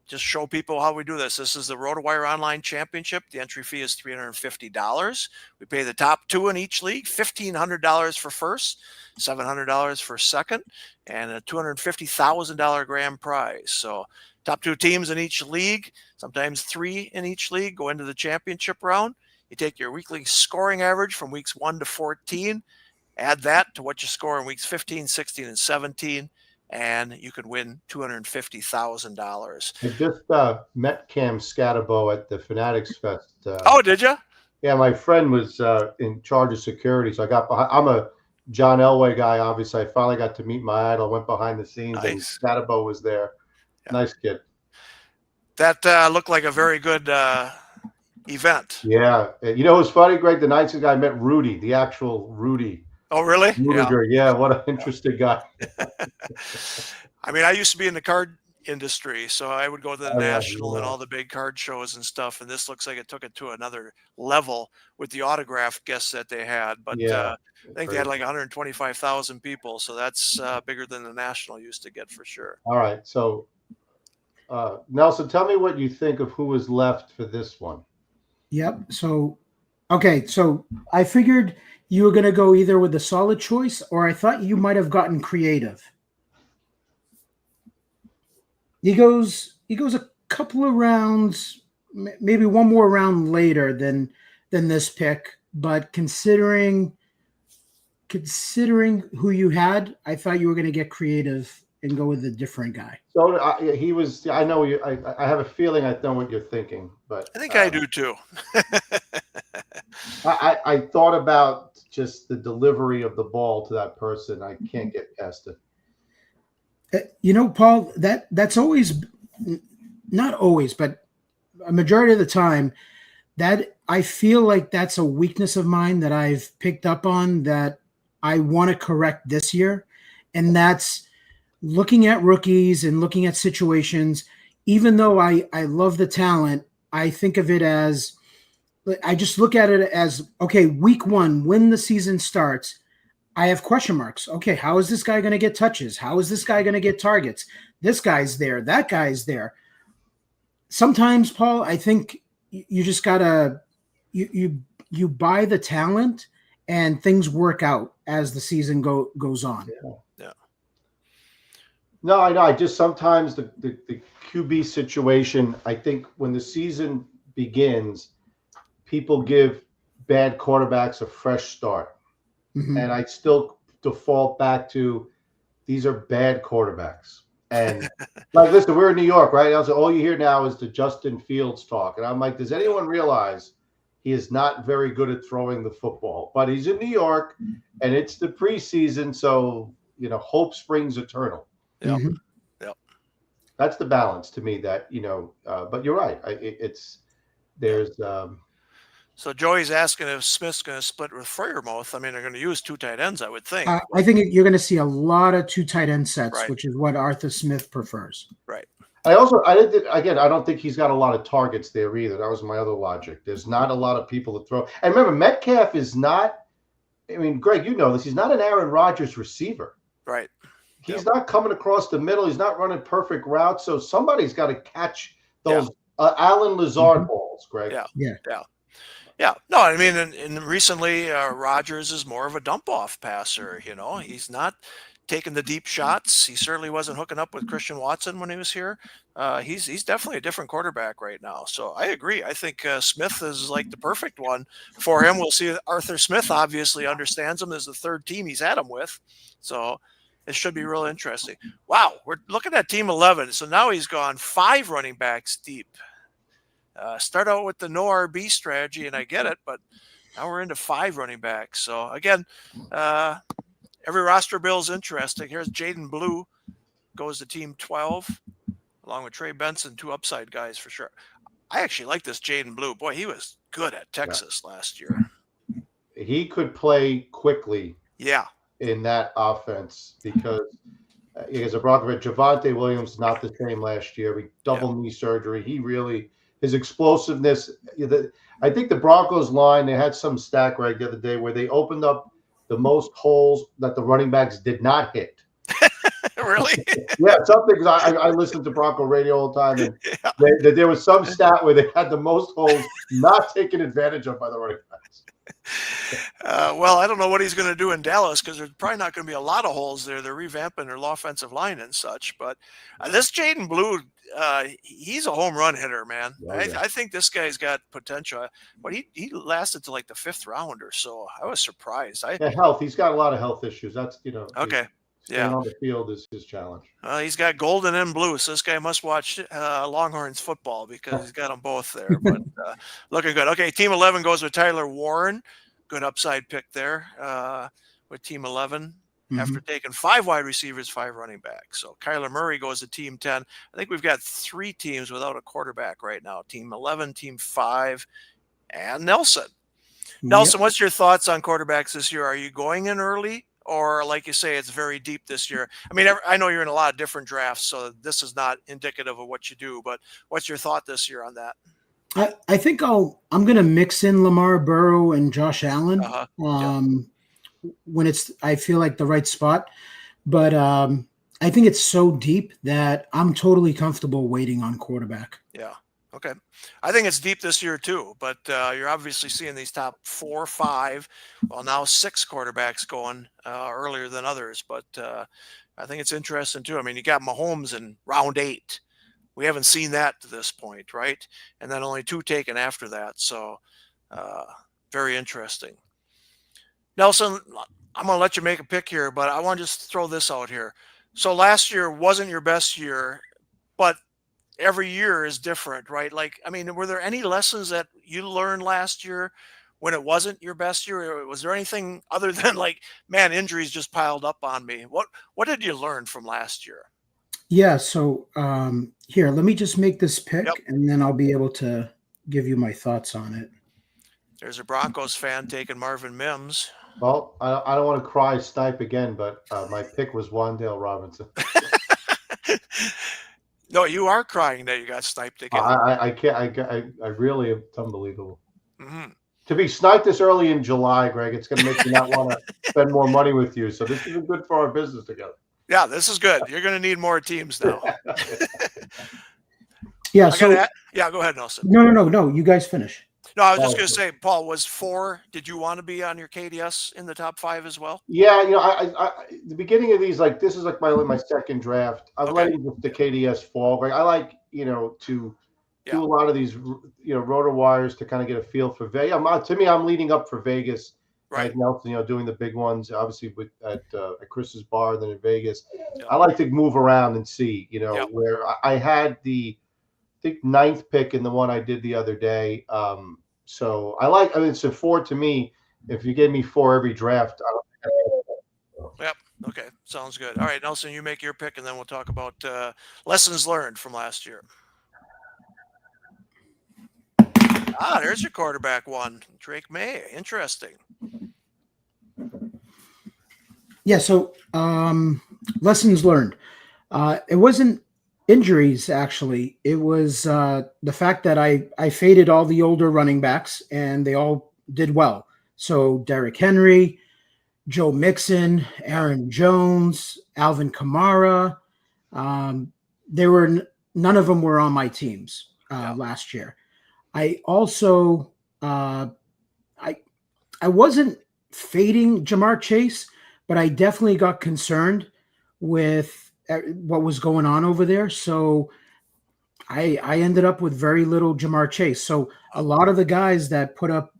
just show people how we do this. This is the Rotowire Online Championship. The entry fee is $350. We pay the top 2 in each league, $1,500 for first, $700 for second, and a $250,000 grand prize. So top 2 teams in each league, sometimes 3 in each league, go into the championship round. You take your weekly scoring average from weeks 1 to 14, add that to what you score in weeks 15, 16, and 17, and you could win $250,000. I just met Cam Scatabo at the Fanatics Fest. Oh, did you? Yeah, my friend was in charge of security, so I got behind. I'm a John Elway guy, obviously. I finally got to meet my idol, went behind the scenes, and Scatabo was there. Yeah. Nice kid. That looked like a very good event. Yeah. You know, it was funny, Greg? The nicest guy, I met Rudy, the actual Rudy. Oh, really? Yeah, what an interesting guy. I mean, I used to be in the card industry, so I would go to the National and all the big card shows and stuff, and this looks like it took it to another level with the autograph guests that they had. But I think they had like 125,000 people, so that's bigger than the National used to get for sure. All right, so Nelson, tell me what you think of who is left for this one. Yep. So I figured you were going to go either with a solid choice, or I thought you might have gotten creative. He goes a couple of rounds, maybe one more round later than this pick, but considering who you had, I thought you were going to get creative and go with a different guy. So he was. I know you. I have a feeling I know what you're thinking, but I think I do too. I thought about just the delivery of the ball to that person. I can't get past it. Paul, that's always, not always, but a majority of the time, that I feel like that's a weakness of mine that I've picked up on that I want to correct this year. And that's looking at rookies and looking at situations. Even though I love the talent, I think of it as, I just look at it as, okay, week one, when the season starts, I have question marks. Okay, how is this guy going to get touches? How is this guy going to get targets? This guy's there. That guy's there. Sometimes, Paul, I think you just gotta you buy the talent and things work out as the season goes on. Yeah. No, I know. I just sometimes the QB situation. I think when the season begins, people give bad quarterbacks a fresh start. Mm-hmm. And I still default back to these are bad quarterbacks. And like, listen, we're in New York, right? Also, all you hear now is the Justin Fields talk. And I'm like, does anyone realize he is not very good at throwing the football? But he's in New York and it's the preseason. So, hope springs eternal. Yeah. Mm-hmm. Yep. That's the balance to me that, but you're right. There's So Joey's asking if Smith's going to split with Freiermuth. I mean, they're going to use two tight ends, I would think. I think you're going to see a lot of two tight end sets, Right. which is what Arthur Smith prefers. Right. I don't think he's got a lot of targets there either. That was my other logic. There's not a lot of people to throw. And remember, Metcalf is not, Greg, you know this. He's not an Aaron Rodgers receiver. Right. He's not coming across the middle. He's not running perfect routes. So somebody's got to catch those Alan Lazard balls, Greg. Yeah. No, I mean, and recently Rodgers is more of a dump-off passer. He's not taking the deep shots. He certainly wasn't hooking up with Christian Watson when he was here. He's definitely a different quarterback right now. So I agree. I think Smith is like the perfect one for him. We'll see. Arthur Smith obviously understands him as the third team he's had him with. So it should be real interesting. Wow, we're looking at Team 11. So now he's gone 5 running backs deep. Start out with the no RB strategy, and I get it, but now we're into 5 running backs. So again, every roster build is interesting. Here's Jaden Blue, goes to Team 12, along with Trey Benson, 2 upside guys for sure. I actually like this Jaden Blue. Boy, he was good at Texas last year. He could play quickly. Yeah. In that offense because as a Brockovich, Javonte Williams not the same last year. He double knee surgery. His explosiveness. I think the Broncos line, they had some stat right the other day where they opened up the most holes that the running backs did not hit. Really? Yeah, something. Because I listen to Bronco radio all the time, and there was some stat where they had the most holes not taken advantage of by the running backs. Well, I don't know what he's going to do in Dallas because there's probably not going to be a lot of holes there. They're revamping their offensive line and such. But this Jaden Blue, he's a home run hitter, man. I think this guy's got potential. But he lasted to like the 5th round or so. I was surprised. Health. He's got a lot of health issues. That's okay. Staying on the field is his challenge. He's got golden and blue, so this guy must watch Longhorns football because he's got them both there. But looking good. Okay, Team 11 goes with Tyler Warren. Good upside pick there with Team 11 after taking 5 wide receivers, 5 running backs. So Kyler Murray goes to Team 10. I think we've got 3 teams without a quarterback right now. Team 11, Team 5, and Nelson. Nelson, what's your thoughts on quarterbacks this year? Are you going in early? Or like you say, it's very deep this year. I mean, I know you're in a lot of different drafts, so this is not indicative of what you do. But what's your thought this year on that? I think I'm going to mix in Lamar, Burrow, and Josh Allen when I feel like the right spot. But I think it's so deep that I'm totally comfortable waiting on quarterback. Yeah. Okay. I think it's deep this year too, but you're obviously seeing these top 4, 5, well now 6 quarterbacks going earlier than others, but I think it's interesting too. I mean, you got Mahomes in round 8. We haven't seen that to this point, right? And then only 2 taken after that. So very interesting. Nelson, I'm going to let you make a pick here, but I want to just throw this out here. So last year wasn't your best year, but every year is different, right? Like, I mean, were there any lessons that you learned last year when it wasn't your best year? Or was there anything other than like, man, injuries just piled up on me? What did you learn from last year? Yeah. So here, let me just make this pick and then I'll be able to give you my thoughts on it. There's a Broncos fan taking Marvin Mims. Well, I don't want to cry snipe again, but my pick was Wandale Robinson. No, you are crying that you got sniped again. I can't. I really, it's unbelievable. Mm-hmm. To be sniped this early in July, Greg, it's going to make me not want to spend more money with you. So this is good for our business together. Yeah, this is good. You're going to need more teams now. Yeah. So yeah, go ahead, Nelson. No. You guys finish. No, I was just going to say, Paul, was 4. Did you want to be on your KDS in the top 5 as well? Yeah, I the beginning of these, like, this is like my second draft. I'm letting the KDS fall. Like, I like, to do a lot of these, Rotowires to kind of get a feel for Vegas. To me, I'm leading up for Vegas. Right. Like Nelson, doing the big ones, obviously at Chris's bar, then in Vegas. Yep. I like to move around and see, where I had the, I think, 9th pick in the one I did the other day. So so 4 to me. If you gave me 4 every draft, I don't. Yep. Okay. Sounds good. All right, Nelson, you make your pick, and then we'll talk about lessons learned from last year. There's your quarterback one, Drake May. Interesting. Yeah. So lessons learned. It wasn't injuries, actually. It was the fact that I faded all the older running backs, and they all did well. So Derrick Henry, Joe Mixon, Aaron Jones, Alvin Kamara. None of them were on my teams last year. I also I wasn't fading Jamar Chase, but I definitely got concerned with what was going on over there. So I ended up with very little Jamar Chase. So a lot of the guys that put up,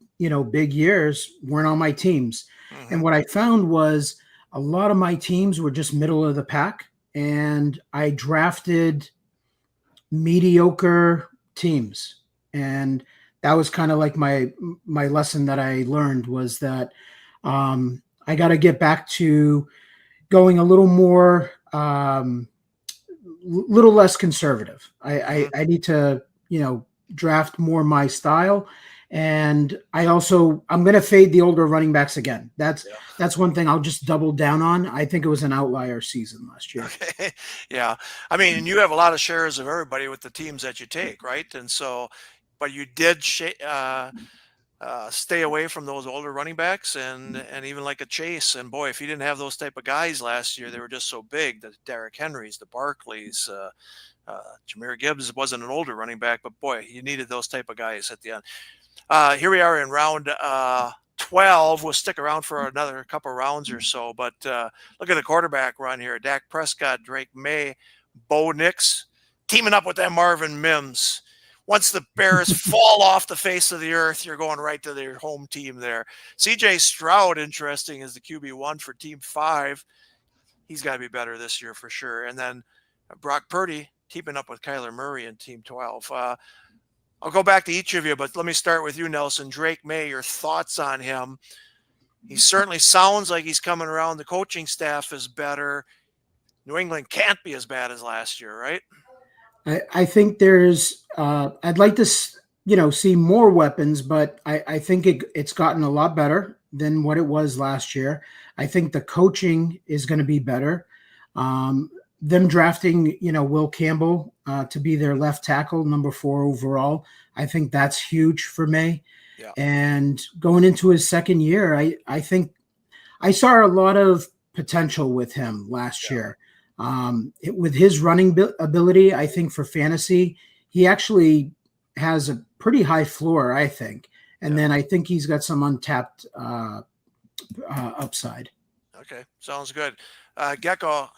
big years weren't on my teams. Mm-hmm. And what I found was a lot of my teams were just middle of the pack, and I drafted mediocre teams. And that was kind of like my lesson that I learned, was that I got to get back to going a little more, little less conservative. I need to, draft more my style. And I'm going to fade the older running backs again. That's one thing I'll just double down on. I think it was an outlier season last year. Okay. Yeah. I mean, you have a lot of shares of everybody with the teams that you take, right? And so, but you did stay away from those older running backs and even like a Chase. And boy, if you didn't have those type of guys last year, they were just so big. The Derrick Henrys, the Barkleys, Jahmyr Gibbs wasn't an older running back, but boy, you needed those type of guys at the end. Here we are in round 12. We'll stick around for another couple rounds or so, but look at the quarterback run here. Dak Prescott, Drake May, Bo Nix, teaming up with that Marvin Mims. Once the Bears fall off the face of the earth, you're going right to their home team there. CJ Stroud, interesting, is the QB1 for Team 5. He's got to be better this year for sure. And then Brock Purdy, teaming up with Kyler Murray in Team 12. I'll go back to each of you, but let me start with you, Nelson. Drake May, your thoughts on him. He certainly sounds like he's coming around. The coaching staff is better. New England can't be as bad as last year, right? I think there's I'd like to see more weapons, but I think it's gotten a lot better than what it was last year. I think the coaching is going to be better. Them drafting, Will Campbell to be their left tackle, number 4 overall, I think that's huge for May. Yeah. And going into his second year, I think I saw a lot of potential with him last year. With his running ability, I think for fantasy, he actually has a pretty high floor, I think. And then I think he's got some untapped upside. Okay, sounds good. Gecko,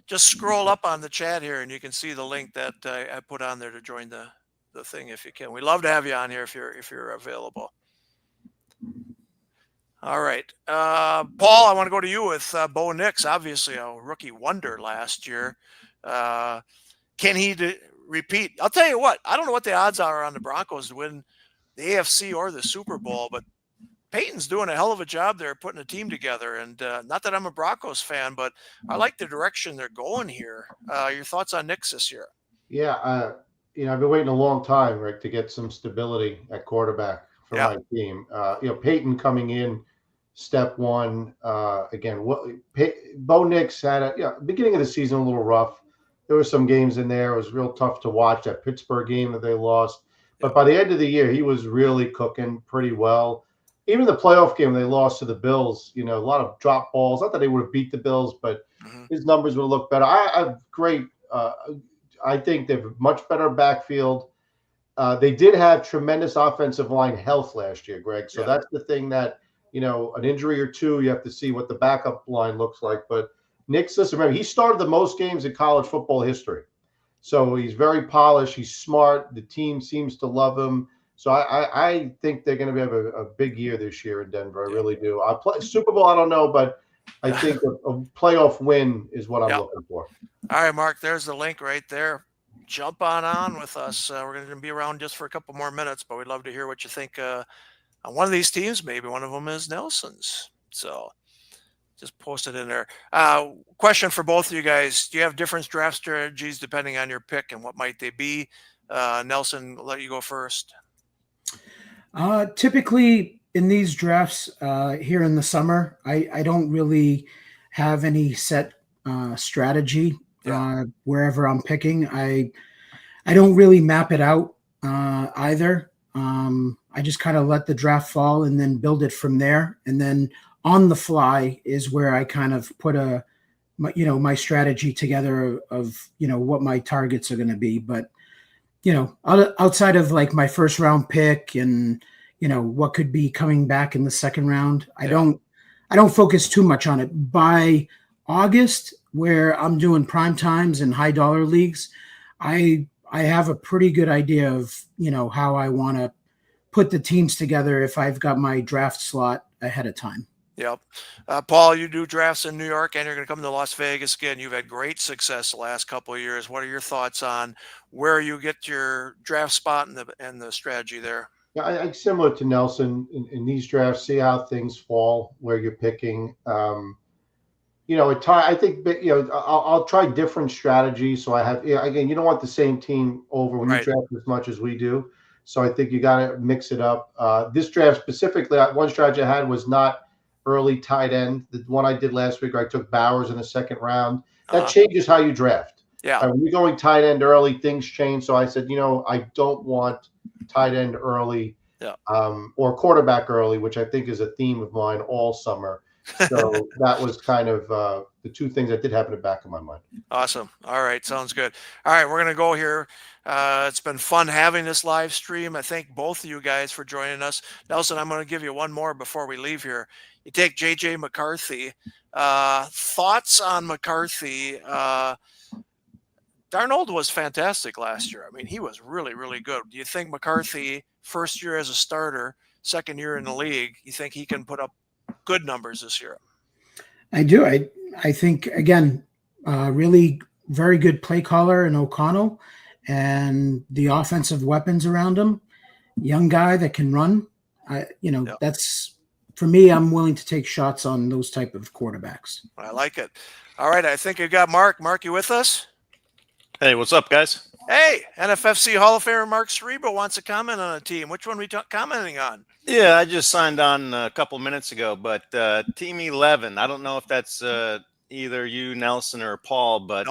just scroll up on the chat here and you can see the link that I put on there to join the thing if you can. We'd love to have you on here if you're available. All right. Paul, I want to go to you with Bo Nix, obviously a rookie wonder last year. Can he repeat? I'll tell you what, I don't know what the odds are on the Broncos to win the AFC or the Super Bowl, but Peyton's doing a hell of a job there putting a team together. And not that I'm a Broncos fan, but I like the direction they're going here. Your thoughts on Nix this year? Yeah, I've been waiting a long time, Rick, to get some stability at quarterback for Yeah. my team. Peyton coming in, step one. Again, Bo Nix had beginning of the season a little rough. There were some games in there. It was real tough to watch. That Pittsburgh game that they lost. But by the end of the year, he was really cooking pretty well. Even the playoff game they lost to the Bills, a lot of drop balls. Not that they would have beat the Bills, but his numbers would look better. I think they have a much better backfield. They did have tremendous offensive line health last year, Greg. So that's the thing that, an injury or two, you have to see what the backup line looks like. But Nick, listen, remember, he started the most games in college football history. So he's very polished. He's smart. The team seems to love him. So I think they're going to have a big year this year in Denver. I really do. Super Bowl, I don't know, but I think a playoff win is what I'm looking for. All right, Mark, there's the link right there. Jump on with us. We're going to be around just for a couple more minutes, but we'd love to hear what you think on one of these teams. Maybe one of them is Nelson's. So just post it in there. Question for both of you guys. Do you have different draft strategies depending on your pick, and what might they be? Nelson, I'll let you go first. Typically in these drafts here in the summer, I don't really have any set strategy wherever I'm picking. I don't really map it out either. I just kind of let the draft fall and then build it from there. And then on the fly is where I kind of put my strategy together of what my targets are going to be. But outside of like my first round pick and what could be coming back in the second round, I don't focus too much on it. By August, where I'm doing prime times and high dollar leagues, I have a pretty good idea of how I want to put the teams together if I've got my draft slot ahead of time. Yep. Paul, you do drafts in New York and you're going to come to Las Vegas again. You've had great success the last couple of years. What are your thoughts on where you get your draft spot and the strategy there? Yeah, I similar to Nelson in these drafts, see how things fall where you're picking. I think, I'll try different strategies. So I have, again, you don't want the same team over when you draft as much as we do. So I think you got to mix it up. This draft specifically, one strategy I had was not early tight end. The one I did last week, I took Bowers in the second round. That changes how you draft. Yeah. When you're going tight end early, things change. So I said, I don't want tight end early or quarterback early, which I think is a theme of mine all summer. So that was kind of the two things that did happen in the back of my mind. Awesome. All right. Sounds good. All right. We're going to go here. It's been fun having this live stream. I thank both of you guys for joining us. Nelson, I'm going to give you one more before we leave here. You take J.J. McCarthy. Thoughts on McCarthy? Darnold was fantastic last year. I mean, he was really, really good. Do you think McCarthy, first year as a starter, second year in the league, you think he can put up good numbers this year? I do. I think, again, really very good play caller in O'Connell and the offensive weapons around him. Young guy that can run. That's, for me, I'm willing to take shots on those type of quarterbacks. I like it. All right. I think you got Mark. Mark, you with us? Hey, what's up, guys? Hey, NFFC Hall of Famer Mark Cerebo wants to comment on a team. Which one are we commenting on? Yeah, I just signed on a couple minutes ago, but Team 11, I don't know if that's either you, Nelson, or Paul, but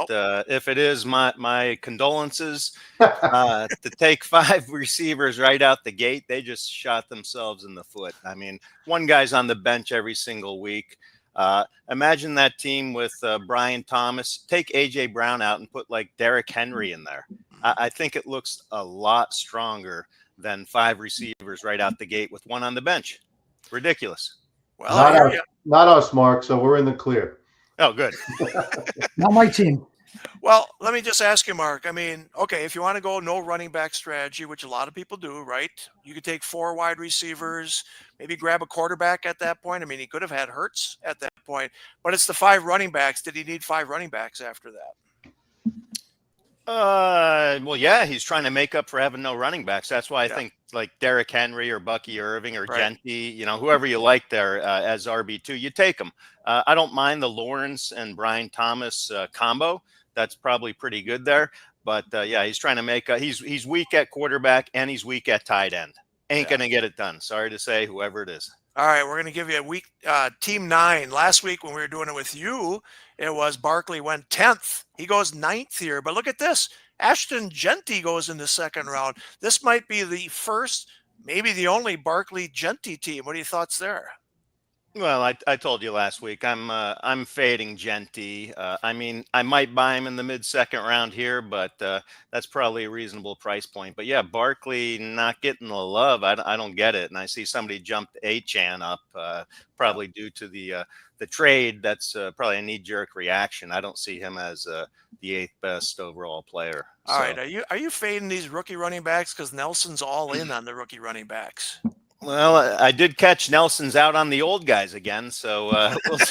if it is, my condolences. To take 5 receivers right out the gate, they just shot themselves in the foot. I mean, one guy's on the bench every single week. Imagine that team with Brian Thomas. Take A.J. Brown out and put like Derrick Henry in there. I think it looks a lot stronger than 5 receivers right out the gate with one on the bench. Ridiculous. Well, not us, Mark. So we're in the clear. Oh, good. Not my team. Well, let me just ask you, Mark. I mean, okay, if you want to go no running back strategy, which a lot of people do, right? You could take 4 wide receivers, maybe grab a quarterback at that point. I mean, he could have had Hurts at that point, but it's the 5 running backs. Did he need 5 running backs after that? Well, yeah, he's trying to make up for having no running backs. That's why I think like Derrick Henry or Bucky Irving or Genty, whoever you like there as RB2, you take them. I don't mind the Lawrence and Brian Thomas combo. That's probably pretty good there. But yeah, he's trying to make. He's weak at quarterback and he's weak at tight end. Ain't gonna get it done. Sorry to say, whoever it is. All right, we're going to give you a week, team 9. Last week when we were doing it with you, it was Barkley went 10th. He goes 9th here. But look at this. Ashton Genty goes in the second round. This might be the first, maybe the only Barkley Genty team. What are your thoughts there? Well, I told you last week I'm fading Genty. I mean, I might buy him in the mid-second round here, but that's probably a reasonable price point. But yeah, Barkley not getting the love. I don't get it. And I see somebody jumped Achan up, probably due to the trade. That's probably a knee-jerk reaction. I don't see him as the 8th best overall player. All right, are you fading these rookie running backs because Nelson's all in on the rookie running backs? Well, I did catch Nelson's out on the old guys again, so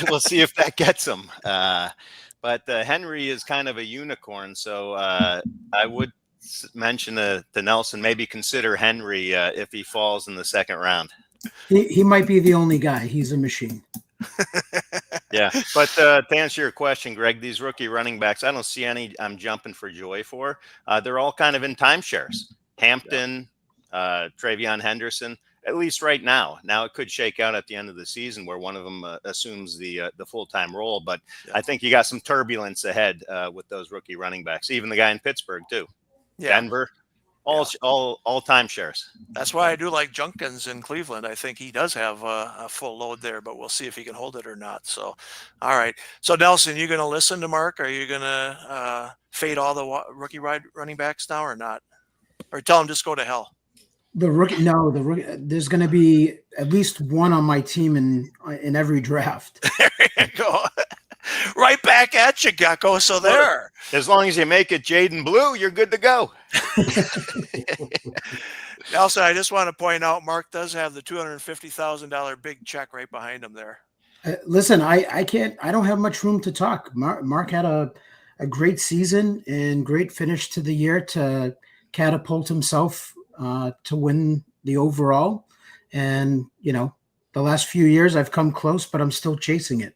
we'll see if that gets him. But Henry is kind of a unicorn, so I would mention to Nelson, maybe consider Henry if he falls in the second round. He might be the only guy. He's a machine. Yeah, but to answer your question, Greg, these rookie running backs, I don't see any I'm jumping for joy for. They're all kind of in timeshares. Hampton, Travion Henderson. At least right now. Now it could shake out at the end of the season where one of them assumes the full-time role. But I think you got some turbulence ahead with those rookie running backs. Even the guy in Pittsburgh too. Yeah. Denver, all timeshares. That's why I do like Junkins in Cleveland. I think he does have a full load there, but we'll see if he can hold it or not. So, all right. So Nelson, you going to listen to Mark? Are you going to fade all the rookie running backs now or not? Or tell him just go to hell? The rookie, there's going to be at least one on my team in every draft. There you go. Right back at you, Gecko. So there. As long as you make it Jaden Blue, you're good to go. Nelson, I just want to point out, Mark does have the $250,000 big check right behind him there. Listen, I don't have much room to talk. Mark had a great season and great finish to the year to catapult himself to win the overall. And, the last few years I've come close, but I'm still chasing it.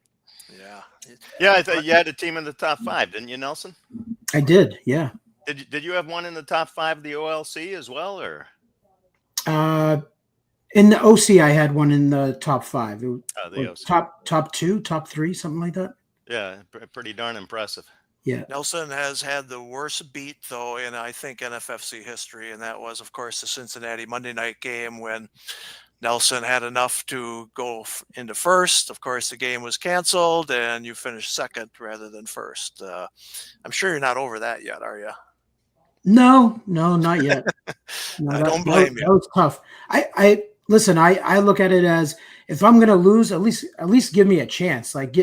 Yeah, I thought you had a team in the top 5, didn't you, Nelson? I did, yeah. Did you have one in the top 5 of the OLC as well, or? In the OC, I had one in the top 5. The OC. Top 2, top 3, something like that. Yeah, pretty darn impressive. Yeah. Nelson has had the worst beat, though, in, I think, NFFC history, and that was, of course, the Cincinnati Monday night game when Nelson had enough to go into first. Of course, the game was canceled, and you finished second rather than first. I'm sure you're not over that yet, are you? No, not yet. No, I don't blame you. That was tough. I listen. I look at it as if I'm going to lose, at least give me a chance. Like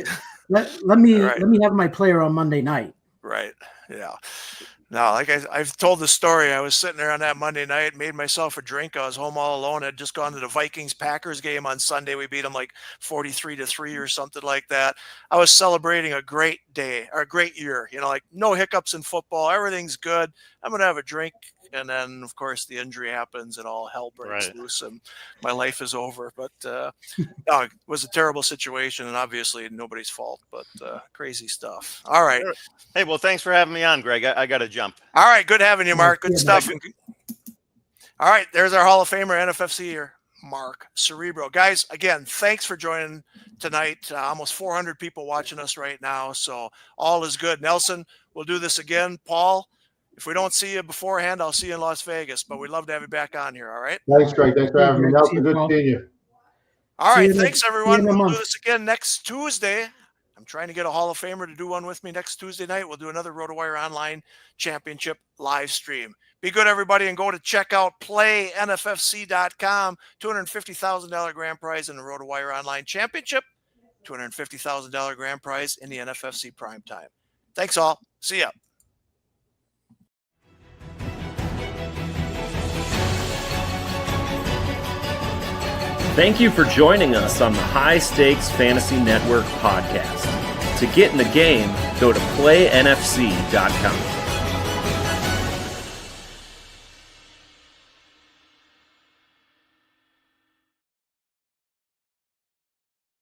let me have my player on Monday night. Right. Yeah. No, like I've told the story. I was sitting there on that Monday night, made myself a drink. I was home all alone. I'd just gone to the Vikings-Packers game on Sunday. We beat them like 43-3 or something like that. I was celebrating a great day or a great year. Like no hiccups in football. Everything's good. I'm going to have a drink. And then, of course, the injury happens and all hell breaks loose and my life is over. But no, it was a terrible situation and obviously nobody's fault, but crazy stuff. All right. Hey, well, thanks for having me on, Greg. I got to jump. All right. Good having you, Mark. Good stuff. All right. There's our Hall of Famer, NFFC here, Mark Cerebro. Guys, again, thanks for joining tonight. Almost 400 people watching us right now. So all is good. Nelson, we'll do this again. Paul, if we don't see you beforehand, I'll see you in Las Vegas, but we'd love to have you back on here. All right. Thanks, Greg. Thanks for having me. Nelson, good seeing you. All right. Thanks, everyone. We'll do this again next Tuesday. I'm trying to get a Hall of Famer to do one with me next Tuesday night. We'll do another Rotowire Online Championship live stream. Be good, everybody, and go to check out playnffc.com. $250,000 grand prize in the Rotowire Online Championship. $250,000 grand prize in the NFFC Primetime. Thanks, all. See ya. Thank you for joining us on the High Stakes Fantasy Network podcast. To get in the game, go to playnfc.com.